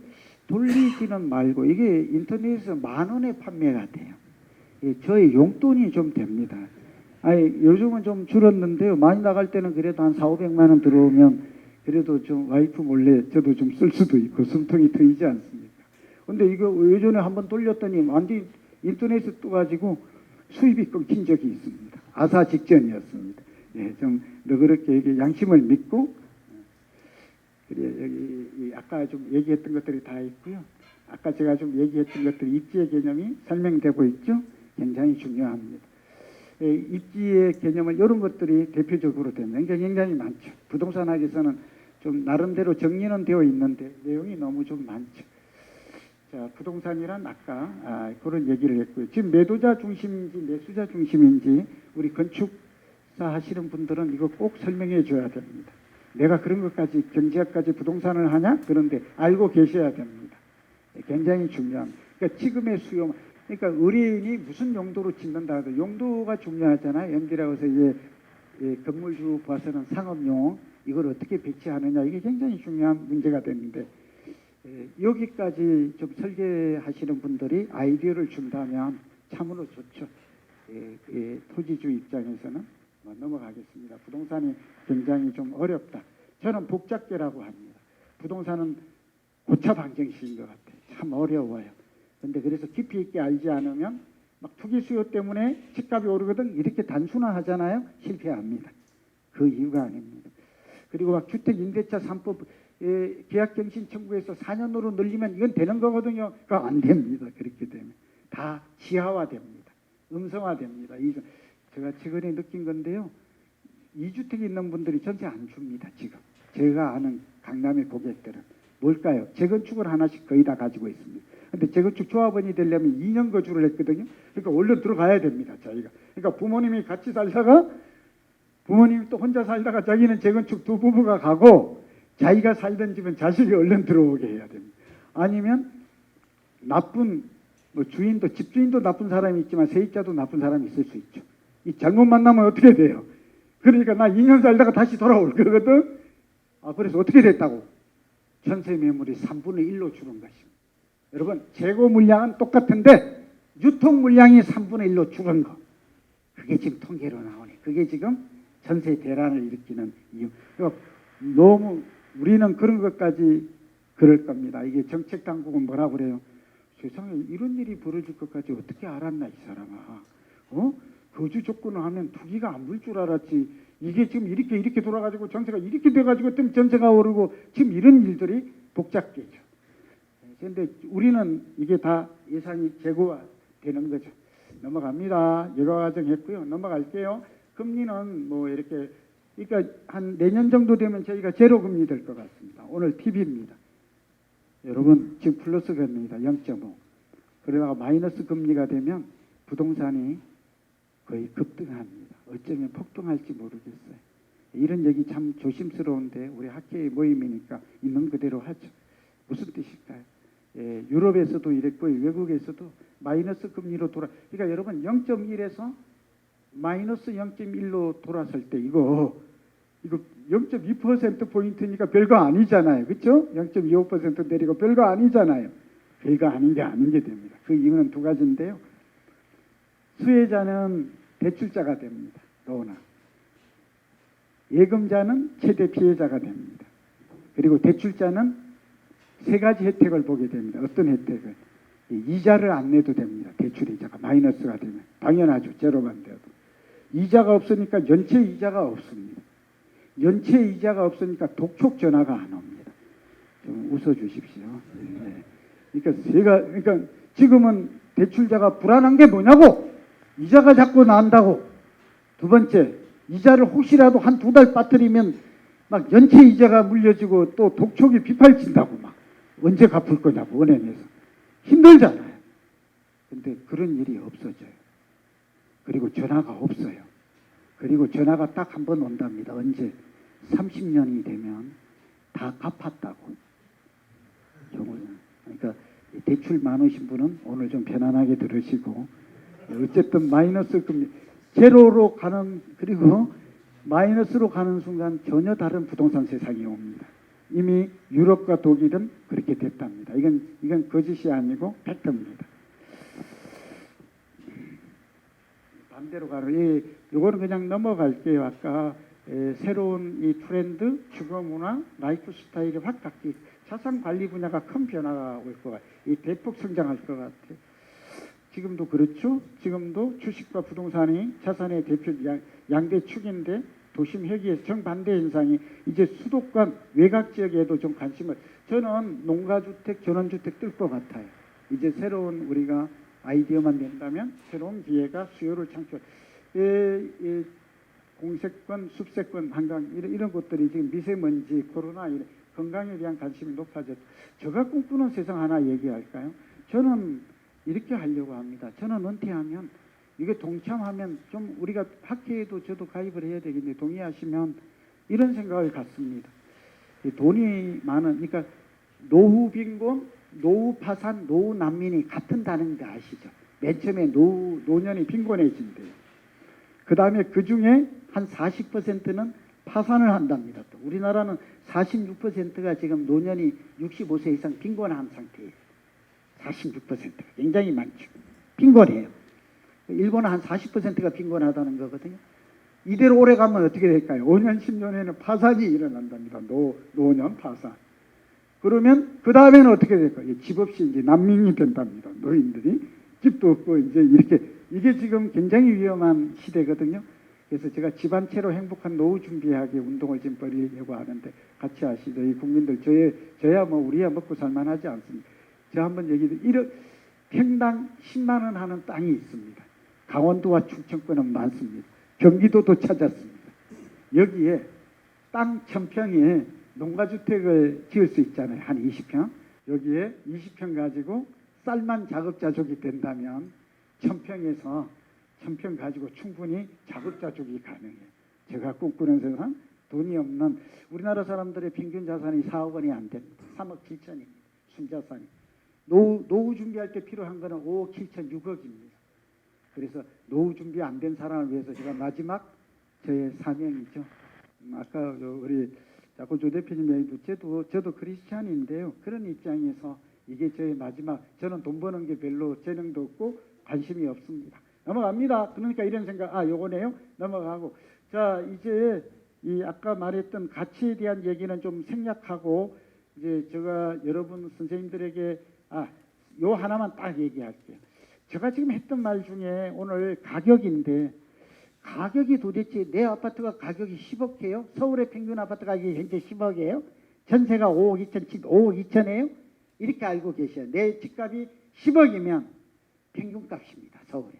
돌리지는 말고 이게 인터넷에서 10,000원에 판매가 돼요. 저의 용돈이 좀 됩니다. 요즘은 좀 줄었는데요. 많이 나갈 때는 그래도 한 400~500만 원 들어오면 그래도 좀 와이프 몰래 저도 좀 쓸 수도 있고 숨통이 트이지 않습니까? 근데 이거 예전에 한번 돌렸더니 완전히 인터넷에 떠가지고 수입이 끊긴 적이 있습니다. 아사 직전이었습니다. 좀 너그럽게 이게 양심을 믿고 그래 여기 아까 좀 얘기했던 것들이 다 있고요. 아까 제가 좀 얘기했던 것들이 입지의 개념이 설명되고 있죠. 굉장히 중요합니다. 입지의 개념은 이런 것들이 대표적으로 되면 굉장히 많죠. 부동산학에서는 좀 나름대로 정리는 되어 있는데 내용이 너무 좀 많죠. 자, 부동산이란 아까 그런 얘기를 했고요. 지금 매도자 중심인지 매수자 중심인지 우리 건축사 하시는 분들은 이거 꼭 설명해 줘야 됩니다. 내가 그런 것까지 경제학까지 부동산을 하냐? 그런데 알고 계셔야 됩니다. 굉장히 중요합니다. 그러니까 지금의 수요, 그러니까 의뢰인이 무슨 용도로 짓는다 하도 용도가 중요하잖아요. MD라고 해서 이제 건물주 봐서는 상업용 이걸 어떻게 배치하느냐 이게 굉장히 중요한 문제가 되는데 여기까지 좀 설계하시는 분들이 아이디어를 준다면 참으로 좋죠. 토지주 입장에서는 넘어가겠습니다. 부동산이 굉장히 좀 어렵다. 저는 복잡계라고 합니다. 부동산은 고차 방정식인 것 같아요. 참 어려워요. 근데 그래서 깊이 있게 알지 않으면 막 투기 수요 때문에 집값이 오르거든 이렇게 단순화하잖아요. 실패합니다. 그 이유가 아닙니다. 그리고 막 주택임대차 3법 계약갱신 청구해서 4년으로 늘리면 이건 되는 거거든요. 그거 안 됩니다. 그렇게 되면 다 지하화됩니다. 음성화됩니다. 제가 최근에 느낀 건데요. 2주택 있는 분들이 전세 안 줍니다. 지금 제가 아는 강남의 고객들은 뭘까요? 재건축을 하나씩 거의 다 가지고 있습니다. 근데 재건축 조합원이 되려면 2년 거주를 했거든요. 그러니까 얼른 들어가야 됩니다. 자기가. 그러니까 부모님이 같이 살다가 부모님이 또 혼자 살다가 자기는 재건축 두 부부가 가고 자기가 살던 집은 자식이 얼른 들어오게 해야 됩니다. 아니면 나쁜 주인도 집주인도 나쁜 사람이 있지만 세입자도 나쁜 사람이 있을 수 있죠. 이 잘못 만나면 어떻게 돼요? 그러니까 나 2년 살다가 다시 돌아올 거거든. 그래서 어떻게 됐다고? 전세 매물이 3분의 1로 줄은 것입니다. 여러분 재고 물량은 똑같은데 유통 물량이 3분의 1로 줄은 거. 그게 지금 통계로 나오네. 그게 지금 전세 대란을 일으키는 이유. 그러니까 너무 우리는 그런 것까지 그럴 겁니다. 이게 정책 당국은 뭐라 그래요? 세상에 이런 일이 벌어질 것까지 어떻게 알았나 이 사람아. 거주 조건을 하면 투기가 안 물 줄 알았지. 이게 지금 이렇게 돌아가지고 전세가 이렇게 돼가지고 또 전세가 오르고 지금 이런 일들이 복잡해져. 그런데 우리는 이게 다 예산이 재고가 되는 거죠. 넘어갑니다. 여가 과정했고요. 넘어갈게요. 금리는 뭐 이렇게 그러니까 한 내년 정도 되면 저희가 제로 금리 될 것 같습니다. 오늘 팁입니다. 여러분 지금 플러스 금리입니다. 0.5. 그러다가 마이너스 금리가 되면 부동산이 거의 급등합니다. 어쩌면 폭등할지 모르겠어요. 이런 얘기 참 조심스러운데 우리 학계의 모임이니까 있는 그대로 하죠. 무슨 뜻일까요? 유럽에서도 이랬고 외국에서도 마이너스 금리로 그러니까 여러분 0.1에서 마이너스 0.1로 돌아설 때 이거 0.2% 포인트니까 별거 아니잖아요. 그렇죠? 0.25% 내리고 별거 아니잖아요. 별거 아닌 게 됩니다. 그 이유는 두 가지인데요. 수혜자는 대출자가 됩니다. 너나 예금자는 최대 피해자가 됩니다. 그리고 대출자는 세 가지 혜택을 보게 됩니다. 어떤 혜택을? 이자를 안 내도 됩니다. 대출 이자가 마이너스가 되면 당연하죠. 제로만 돼도. 이자가 없으니까 연체 이자가 없습니다. 연체 이자가 없으니까 독촉 전화가 안 옵니다. 좀 웃어주십시오. 네. 그러니까 지금은 대출자가 불안한 게 뭐냐고 이자가 자꾸 난다고. 두 번째 이자를 혹시라도 한 두 달 빠뜨리면 막 연체 이자가 물려지고 또 독촉이 비팔친다고 막 언제 갚을 거냐고 은행에서 힘들잖아요. 근데 그런 일이 없어져요. 그리고 전화가 없어요. 그리고 전화가 딱 한 번 온답니다. 언제? 30년이 되면 다 갚았다고. 그러니까 대출 많으신 분은 오늘 좀 편안하게 들으시고 어쨌든 마이너스 금리 제로로 가는 그리고 마이너스로 가는 순간 전혀 다른 부동산 세상이 옵니다. 이미 유럽과 독일은 그렇게 됐답니다. 이건 거짓이 아니고 팩트입니다. 반대로 가는 이거는 그냥 넘어갈게요. 아까 새로운 이 트렌드, 주거 문화, 라이프 스타일이 확 바뀌. 자산 관리 분야가 큰 변화가 올 것 같아요. 이 대폭 성장할 것 같아요. 지금도 그렇죠. 지금도 주식과 부동산이 자산의 대표 양대 축인데 도심 회기에서 정반대 현상이 이제 수도권 외곽 지역에도 좀 관심을. 저는 농가주택, 전원주택 뜰 것 같아요. 이제 새로운 우리가 아이디어만 낸다면 새로운 기회가 수요를 창출. 공세권, 숲세권, 한강 이런 것들이 지금 미세먼지, 코로나 이런 건강에 대한 관심이 높아졌죠. 제가 꿈꾸는 세상 하나 얘기할까요? 저는 이렇게 하려고 합니다. 저는 은퇴하면 이게 동참하면 좀 우리가 학회에도 저도 가입을 해야 되겠는데 동의하시면 이런 생각을 갖습니다. 돈이 많은 그러니까 노후 빈곤, 노후 파산, 노후 난민이 같은 단어인 거 아시죠? 맨 처음에 노년이 빈곤해진대요. 그 다음에 그 중에 한 40%는 파산을 한답니다. 또 우리나라는 46%가 지금 노년이 65세 이상 빈곤한 상태예요. 46%가 굉장히 많죠. 빈곤해요. 일본은 한 40%가 빈곤하다는 거거든요. 이대로 오래 가면 어떻게 될까요? 5년, 10년에는 파산이 일어난답니다. 노년 파산. 그러면 그 다음에는 어떻게 될까요? 집 없이 이제 난민이 된답니다. 노인들이 집도 없고 이제 이렇게 이게 지금 굉장히 위험한 시대거든요. 그래서 제가 집안채로 행복한 노후 준비하기 운동을 지금 벌이려고 하는데 같이 하시죠. 이 국민들 저야 뭐 우리야 먹고 살만하지 않습니까? 저 한번 얘기드려. 평당 10만 원 하는 땅이 있습니다. 강원도와 충청권은 많습니다. 경기도도 찾았습니다. 여기에 땅 1000평에 농가주택을 지을 수 있잖아요. 한 20평. 여기에 20평 가지고 쌀만 자급자족이 된다면 1000평에서 1000평 가지고 충분히 자급자족이 가능해요. 제가 꿈꾸는 세상 돈이 없는 우리나라 사람들의 평균 자산이 4억 원이 안 됩니다. 3억 7천입니다. 순자산이. 노후 준비할 때 필요한 거는 5억 7천 6억입니다. 그래서 노후 준비 안 된 사람을 위해서 제가 마지막 저의 사명이죠. 아까 우리 자꾸 조 대표님 얘기도 저도 크리스찬인데요. 그런 입장에서 이게 저의 마지막. 저는 돈 버는 게 별로 재능도 없고 관심이 없습니다. 넘어갑니다. 그러니까 이런 생각. 요거네요. 넘어가고. 자, 이제 이 아까 말했던 가치에 대한 얘기는 좀 생략하고 이제 제가 여러분 선생님들에게 요 하나만 딱 얘기할게요. 제가 지금 했던 말 중에 오늘 가격인데 가격이 도대체 내 아파트가 가격이 10억이에요? 서울의 평균 아파트 가격이 현재 10억이에요? 전세가 5억 2천이에요? 이렇게 알고 계셔요. 내 집값이 10억이면 평균값입니다. 서울에.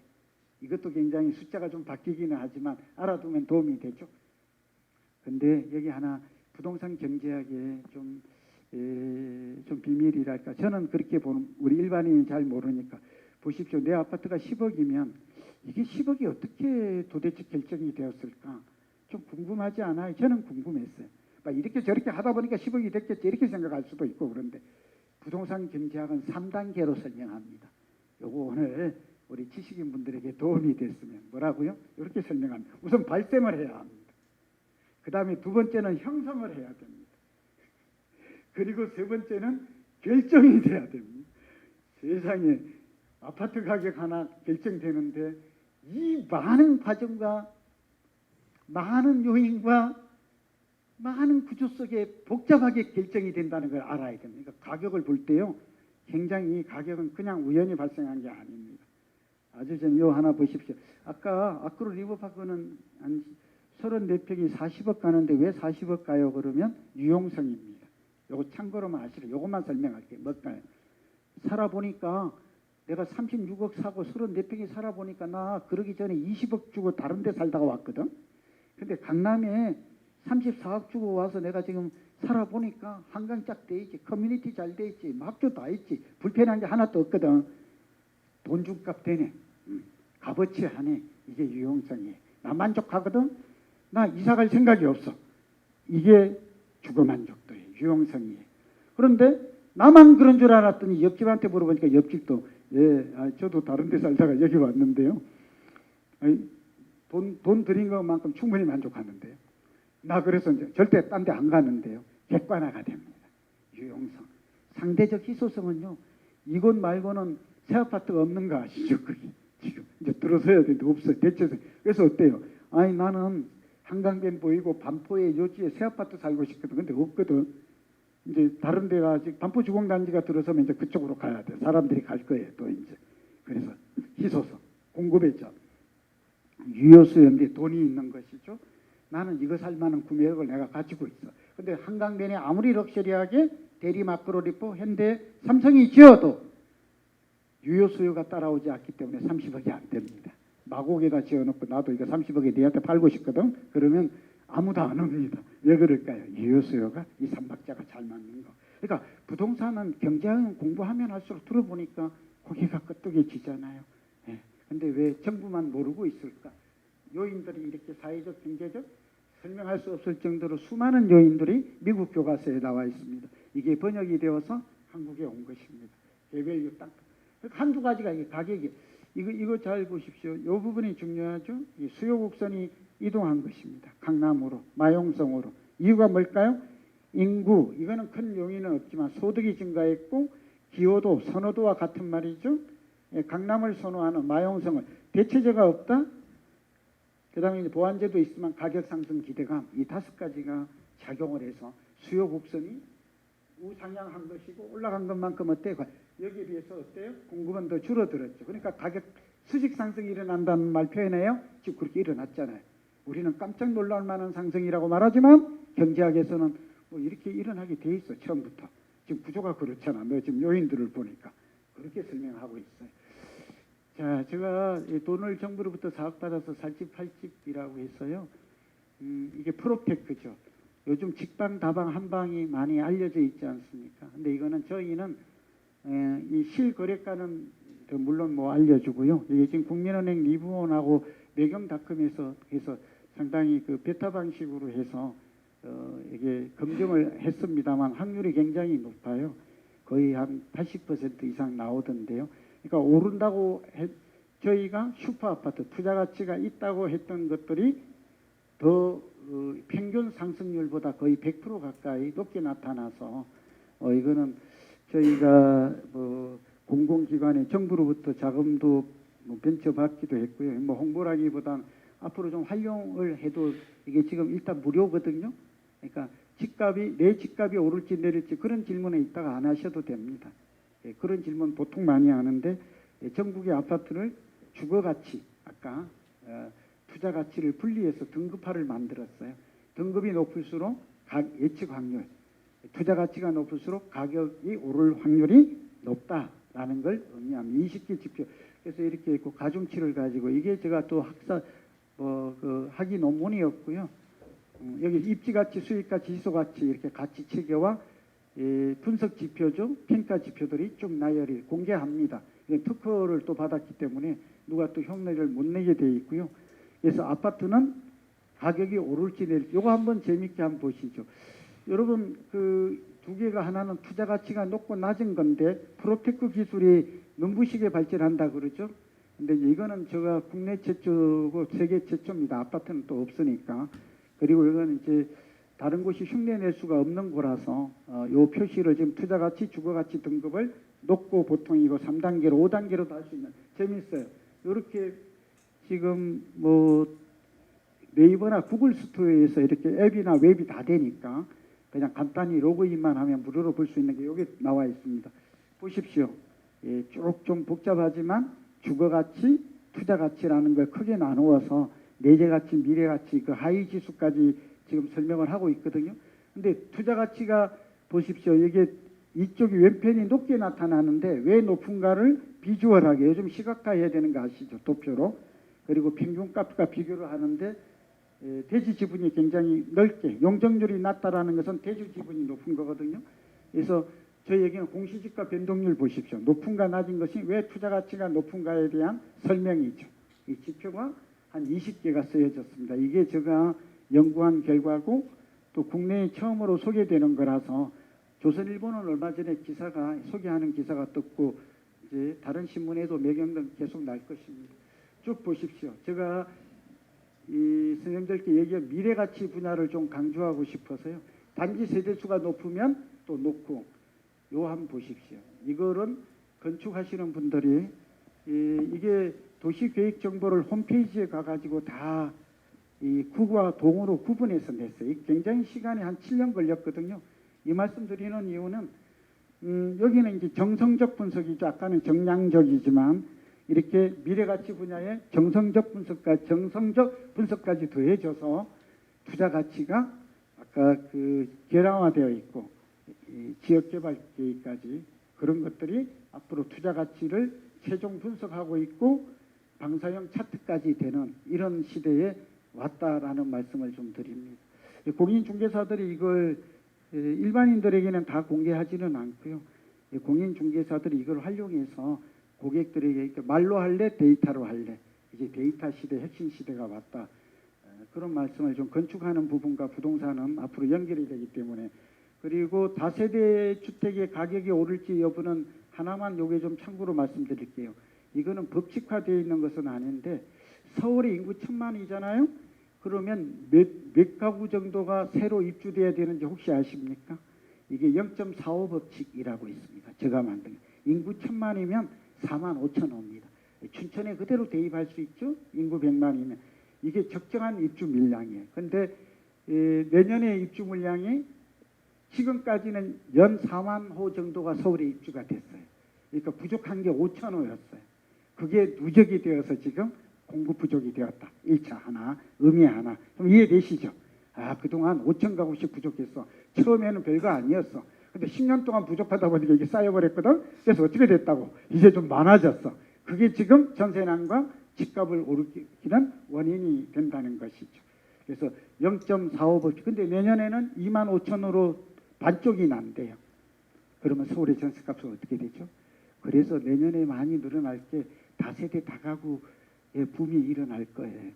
이것도 굉장히 숫자가 좀 바뀌기는 하지만 알아두면 도움이 되죠. 근데 여기 하나 부동산 경제학에 좀 비밀이랄까. 저는 그렇게 보는, 우리 일반인이 잘 모르니까 보십시오. 내 아파트가 10억이면 이게 10억이 어떻게 도대체 결정이 되었을까? 좀 궁금하지 않아요? 저는 궁금했어요. 막 이렇게 저렇게 하다 보니까 10억이 됐겠지 이렇게 생각할 수도 있고. 그런데 부동산 경제학은 3단계로 설명합니다. 요거 오늘 우리 지식인 분들에게 도움이 됐으면 뭐라고요? 이렇게 설명합니다. 우선 발생을 해야 합니다. 그 다음에 두 번째는 형성을 해야 됩니다. 그리고 세 번째는 결정이 돼야 됩니다. 세상에 아파트 가격 하나 결정되는데 이 많은 과정과 많은 요인과 많은 구조 속에 복잡하게 결정이 된다는 걸 알아야 됩니다. 가격을 볼 때요, 굉장히 이 가격은 그냥 우연히 발생한 게 아닙니다. 아주 전 요 하나 보십시오. 아까 아크로 리버파크는 한 34평이 40억 가는데 왜 40억 가요? 그러면 유용성입니다. 요거 참고로만 하시라. 요것만 설명할게요. 뭘까요? 살아보니까 내가 36억 사고 34평이 살아보니까 나 그러기 전에 20억 주고 다른 데 살다가 왔거든. 근데 강남에 34억 주고 와서 내가 지금 살아보니까 한강 쫙 돼 있지, 커뮤니티 잘 돼 있지, 학교 다 있지, 불편한 게 하나도 없거든. 돈 준값 되네. 값어치 하네. 이게 유용성이에요. 나 만족하거든. 나 이사 갈 생각이 없어. 이게 주거 만족도예요. 유용성이에요. 그런데 나만 그런 줄 알았더니 옆집한테 물어보니까 옆집도 저도 다른 데 살다가 여기 왔는데요. 돈 들인 것만큼 충분히 만족하는데요. 나 그래서 이제 절대 딴 데 안 가는데요. 객관화가 됩니다. 유용성. 상대적 희소성은요. 이곳 말고는 새 아파트가 없는가 아시죠? 그게 지금 이제 들어서야 되는데 없어요. 대체적. 그래서 어때요? 아니 나는 한강변 보이고 반포의 요지에 새 아파트 살고 싶거든. 근데 없거든. 이제 다른 데가 아직 반포 주공단지가 들어서면 이제 그쪽으로 가야 돼. 사람들이 갈 거예요. 또 이제. 그래서 희소성, 공급의점, 유효수요인데 돈이 있는 것이죠. 나는 이거 살 만한 구매력을 내가 가지고 있어. 근데 한강변에 아무리 럭셔리하게 대리 마크로리포, 현대, 삼성이 지어도 유효수요가 따라오지 않기 때문에 30억이 안 됩니다. 마곡에다 지어놓고 나도 이거 30억에 니한테 팔고 싶거든. 그러면 아무도 안 옵니다. 왜 그럴까요? 유효수요가 이 삼박자가 잘 맞는 거. 그러니까 부동산은 경제학은 공부하면 할수록 들어보니까 고개가 끄덕여지잖아요. 근데 왜 정부만 모르고 있을까? 요인들이 이렇게 사회적, 경제적 설명할 수 없을 정도로 수많은 요인들이 미국 교과서에 나와 있습니다. 이게 번역이 되어서 한국에 온 것입니다. 개별유 딱 한두 가지가 이게 가격이 이거 잘 보십시오. 이 부분이 중요하죠. 이 수요 곡선이 이동한 것입니다. 강남으로, 마용성으로. 이유가 뭘까요? 인구, 이거는 큰 요인은 없지만 소득이 증가했고 기호도, 선호도와 같은 말이죠. 강남을 선호하는 마용성을 대체제가 없다. 그 다음에 보완제도 있지만 가격 상승 기대감, 이 다섯 가지가 작용을 해서 수요 곡선이 우상향한 것이고 올라간 것만큼 어때요? 여기에 비해서 어때요? 공급은 더 줄어들었죠. 그러니까 가격 수직 상승이 일어난다는 말 표현해요. 지금 그렇게 일어났잖아요. 우리는 깜짝 놀랄 만한 상승이라고 말하지만 경제학에서는 뭐 이렇게 일어나게 돼 있어. 처음부터. 지금 구조가 그렇잖아. 너 지금 요인들을 보니까. 그렇게 설명하고 있어요. 자, 제가 돈을 정부로부터 사업받아서 살집 팔집이라고 했어요. 이게 프로테크죠. 요즘 직방, 다방, 한방이 많이 알려져 있지 않습니까? 근데 이거는 저희는 이 실거래가는 물론 뭐 알려주고요. 이게 지금 국민은행 리브온하고 매경닷컴에서 해서 상당히 그 베타 방식으로 해서 이게 검증을 했습니다만 확률이 굉장히 높아요. 거의 한 80% 이상 나오던데요. 그러니까 오른다고 저희가 슈퍼 아파트 투자 가치가 있다고 했던 것들이 더 평균 상승률보다 거의 100% 가까이 높게 나타나서 이거는 저희가 뭐 공공기관의 정부로부터 자금도 뭐 변처받기도 했고요. 뭐 홍보라기보다는 앞으로 좀 활용을 해도 이게 지금 일단 무료거든요. 그러니까 집값이 내 집값이 오를지 내릴지 그런 질문에 있다가 안 하셔도 됩니다. 예, 그런 질문 보통 많이 하는데 전국의 아파트를 주거가치 아까 투자 가치를 분리해서 등급화를 만들었어요. 등급이 높을수록 예측 확률, 투자 가치가 높을수록 가격이 오를 확률이 높다라는 걸 의미합니다. 20개 지표. 그래서 이렇게 있고 가중치를 가지고 이게 제가 또 학위 논문이었고요. 여기 입지가치, 수익가치, 지수가치 이렇게 가치 체계와 분석 지표죠. 평가 지표들이 쭉 나열이 공개합니다. 특허를 또 받았기 때문에 누가 또 흉내를 못 내게 돼 있고요. 그래서 아파트는 가격이 오를지 내릴지 이거 한번 재밌게 한번 보시죠. 여러분 그 두 개가 하나는 투자 가치가 높고 낮은 건데 프로테크 기술이 눈부시게 발전한다 그러죠. 근데 이거는 제가 국내 최초고 세계 최초입니다. 아파트는 또 없으니까. 그리고 이거는 이제 다른 곳이 흉내낼 수가 없는 거라서 요 표시를 지금 투자 가치, 주거 가치 등급을 높고 보통 이거 3단계로 5단계로도 할 수 있는 재밌어요. 이렇게 지금 뭐 네이버나 구글 스토어에서 이렇게 앱이나 웹이 다 되니까 그냥 간단히 로그인만 하면 무료로 볼 수 있는 게 여기 나와 있습니다. 보십시오. 예, 쭉 좀 복잡하지만 주거 가치, 투자 가치라는 걸 크게 나누어서 내재 가치, 미래 가치 그 하위 지수까지 지금 설명을 하고 있거든요. 근데 투자 가치가 보십시오. 이게 이쪽이 왼편이 높게 나타나는데 왜 높은가를 비주얼하게 요즘 시각화해야 되는 거 아시죠? 도표로. 그리고 평균값과 비교를 하는데 대지 지분이 굉장히 넓게 용적률이 낮다라는 것은 대주 지분이 높은 거거든요. 그래서 저희에게는 공시지가 변동률 보십시오. 높은가 낮은 것이 왜 투자 가치가 높은가에 대한 설명이죠. 이 지표가 한 20개가 쓰여졌습니다. 이게 제가 연구한 결과고 또 국내에 처음으로 소개되는 거라서 조선일보는 얼마 전에 기사가 소개하는 기사가 떴고 이제 다른 신문에도 매경등 계속 날 것입니다. 쭉 보십시오. 제가 이 선생님들께 얘기한 미래가치 분야를 좀 강조하고 싶어서요. 단지 세대수가 높으면 또 높고 요 한번 보십시오. 이거는 건축하시는 분들이 이게 도시계획정보를 홈페이지에 가가지고 다 이 구와 동으로 구분해서 냈어요. 굉장히 시간이 한 7년 걸렸거든요. 이 말씀 드리는 이유는 여기는 이제 정성적 분석이죠. 아까는 정량적이지만 이렇게 미래가치 분야에 정성적 분석까지 더해져서 투자 가치가 아까 그 계량화되어 있고 지역개발 계획까지 그런 것들이 앞으로 투자 가치를 최종 분석하고 있고 방사형 차트까지 되는 이런 시대에 왔다라는 말씀을 좀 드립니다. 공인중개사들이 이걸 일반인들에게는 다 공개하지는 않고요. 공인중개사들이 이걸 활용해서 고객들에게 말로 할래 데이터로 할래 이제 데이터 시대 핵심 시대가 왔다. 그런 말씀을 좀 건축하는 부분과 부동산은 앞으로 연결이 되기 때문에 그리고 다세대 주택의 가격이 오를지 여부는 하나만 요게 좀 참고로 말씀드릴게요. 이거는 법칙화되어 있는 것은 아닌데 서울의 인구 1000만이잖아요. 그러면 몇 가구 정도가 새로 입주돼야 되는지 혹시 아십니까? 이게 0.45 법칙이라고 있습니다. 제가 만든 인구 1000만이면 45,000호입니다. 춘천에 그대로 대입할 수 있죠. 인구 100만이면 이게 적정한 입주 물량이에요. 그런데 내년에 입주 물량이 지금까지는 연 4만 호 정도가 서울에 입주가 됐어요. 그러니까 부족한 게 5,000호였어요. 그게 누적이 되어서 지금 공급 부족이 되었다. 1차 하나, 의미 하나. 그럼 이해되시죠? 아, 그동안 5천 가구씩 부족했어. 처음에는 별거 아니었어. 근데 10년 동안 부족하다 보니까 이게 쌓여버렸거든. 그래서 어떻게 됐다고? 이제 좀 많아졌어. 그게 지금 전세난과 집값을 오르기는 원인이 된다는 것이죠. 그래서 0.45%. 근데 내년에는 25,000으로 반쪽이 난대요. 그러면 서울의 전세값은 어떻게 되죠? 그래서 내년에 많이 늘어날 게 다세대 다가구의 붐이 일어날 거예요.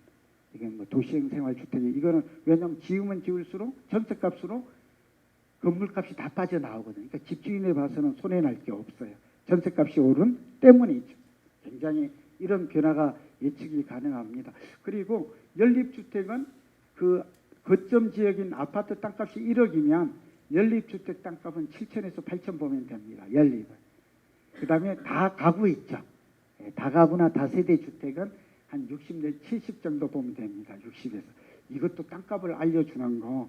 이게 뭐 도시형 생활주택이 이거는 왜냐하면 지으면 지을수록 전세값으로 건물값이 다 빠져나오거든요. 그러니까 집주인에 봐서는 손해날 게 없어요. 전세값이 오른 때문이죠. 굉장히 이런 변화가 예측이 가능합니다. 그리고 연립주택은 그 거점 지역인 아파트 땅값이 1억이면 연립주택 땅값은 7천에서 8천 보면 됩니다. 연립은. 그 다음에 다가구 있죠. 다가구나 다세대 주택은 한 60 내지 70 정도 보면 됩니다. 60에서. 이것도 땅값을 알려주는 거.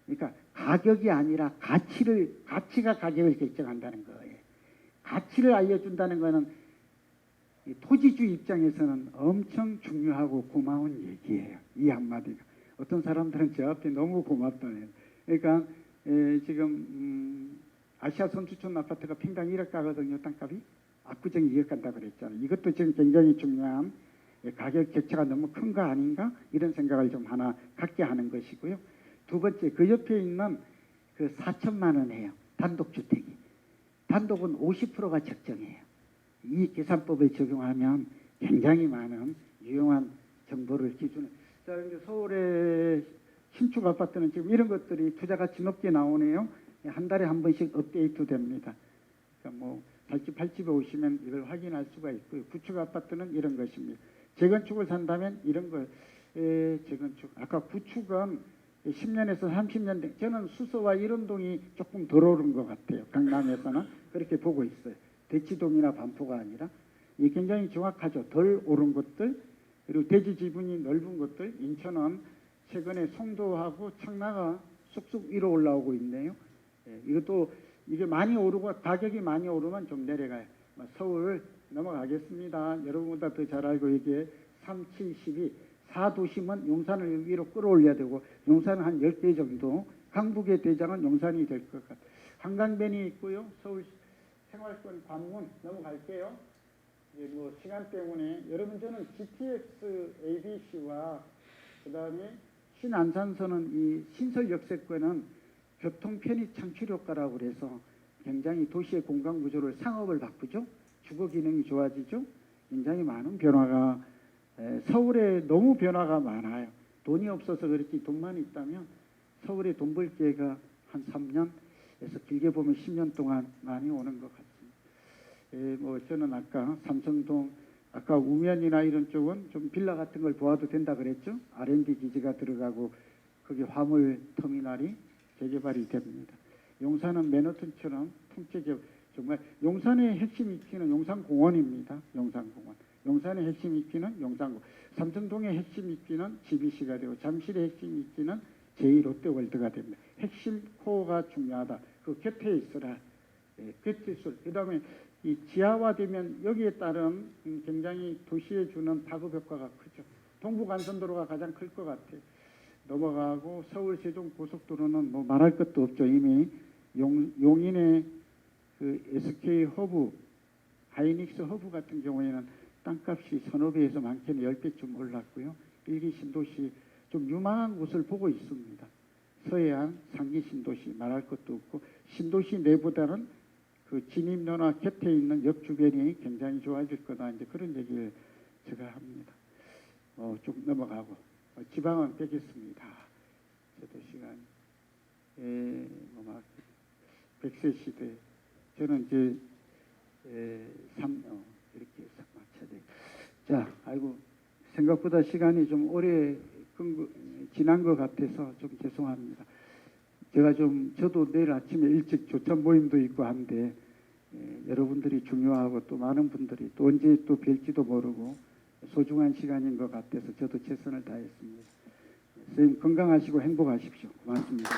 그러니까 가격이 아니라 가치가 가격을 결정한다는 거예요. 가치를 알려준다는 거는 이 토지주의 입장에서는 엄청 중요하고 고마운 얘기예요. 이 한마디가. 어떤 사람들은 저 앞에 너무 고맙다네요. 그러니까 지금 아시아 선수촌 아파트가 평당 1억 가거든요. 땅값이. 압구정이 2억 간다 그랬잖아요. 이것도 지금 굉장히 중요한 가격 격차가 너무 큰 거 아닌가? 이런 생각을 좀 하나 갖게 하는 것이고요. 두 번째, 그 옆에 있는 그 4천만 원이에요. 단독주택이. 단독은 50%가 적정해요. 이 계산법을 적용하면 굉장히 많은 유용한 정보를 기준으로. 자, 이제 서울의 신축 아파트는 지금 이런 것들이 투자 가치 높게 나오네요. 한 달에 한 번씩 업데이트 됩니다. 그러니까 뭐 살집 팔집에 오시면 이걸 확인할 수가 있고요. 구축 아파트는 이런 것입니다. 재건축을 산다면 이런 거 재건축. 아까 구축은 10년에서 30년 된, 저는 수서와 이런동이 조금 덜 오른 것 같아요. 강남에서는 그렇게 보고 있어요. 대치동이나 반포가 아니라. 이 굉장히 정확하죠. 덜 오른 것들, 그리고 대지 지분이 넓은 것들. 인천은 최근에 송도하고 청라가 쑥쑥 위로 올라오고 있네요. 이것도 이게 많이 오르고 가격이 많이 오르면 좀 내려가요. 서울 넘어가겠습니다. 여러분보다 더 잘 알고 이게 3, 7, 12 4도시면 용산을 위로 끌어올려야 되고 용산은 한 10개 정도, 강북의 대장은 용산이 될 것 같아요. 한강변이 있고요. 서울 생활권 관문 넘어갈게요. 뭐 시간 때문에 여러분 저는 GTX ABC와 그 다음에 신안산선은 이 신설 역세권은 교통 편의 창출 효과라고 그래서 굉장히 도시의 공간 구조를 상업을 바꾸죠. 주거 기능이 좋아지죠. 굉장히 많은 변화가 서울에 너무 변화가 많아요. 돈이 없어서 그렇지 돈만 있다면 서울에 돈 벌 기회가 한 3년에서 길게 보면 10년 동안 많이 오는 것 같습니다. 뭐 저는 아까 삼성동, 아까 우면이나 이런 쪽은 좀 빌라 같은 걸 보아도 된다 그랬죠. R&D 기지가 들어가고 거기 화물 터미널이 재개발이 됩니다. 용산은 맨하튼처럼 통째 정말 용산의 핵심 위치는 용산공원입니다. 용산공원. 용산의 핵심 위치는 용산공원. 삼성동의 핵심 위치는 GBC가 되고 잠실의 핵심 위치는 제2롯데월드가 됩니다. 핵심 코어가 중요하다. 그 곁에 있어라. 곁에 있어. 그 다음에 이 지하화되면 여기에 따른 굉장히 도시에 주는 파급 효과가 크죠. 동부간선도로가 가장 클 것 같아요. 넘어가고 서울 세종 고속도로는 뭐 말할 것도 없죠. 이미 용인의 그 SK 허브, 하이닉스 허브 같은 경우에는 땅값이 서너 배에서 많게는 10배쯤 올랐고요. 일기 신도시 좀 유망한 곳을 보고 있습니다. 서해안, 상기 신도시 말할 것도 없고 신도시 내보다는 그 진입로나 곁에 있는 역 주변이 굉장히 좋아질 거다. 이제 그런 얘기를 제가 합니다. 좀 넘어가고 지방은 빼겠습니다. 저도 시간이 백세 시대 저는 이제 이렇게 해서 마쳐야 돼. 자, 아이고 생각보다 시간이 좀 오래 지난 것 같아서 좀 죄송합니다. 제가 저도 내일 아침에 일찍 조찬 모임도 있고 한데 여러분들이 중요하고 또 많은 분들이 또 언제 또 뵐지도 모르고 소중한 시간인 것 같아서 저도 최선을 다했습니다. 선생님 건강하시고 행복하십시오. 고맙습니다.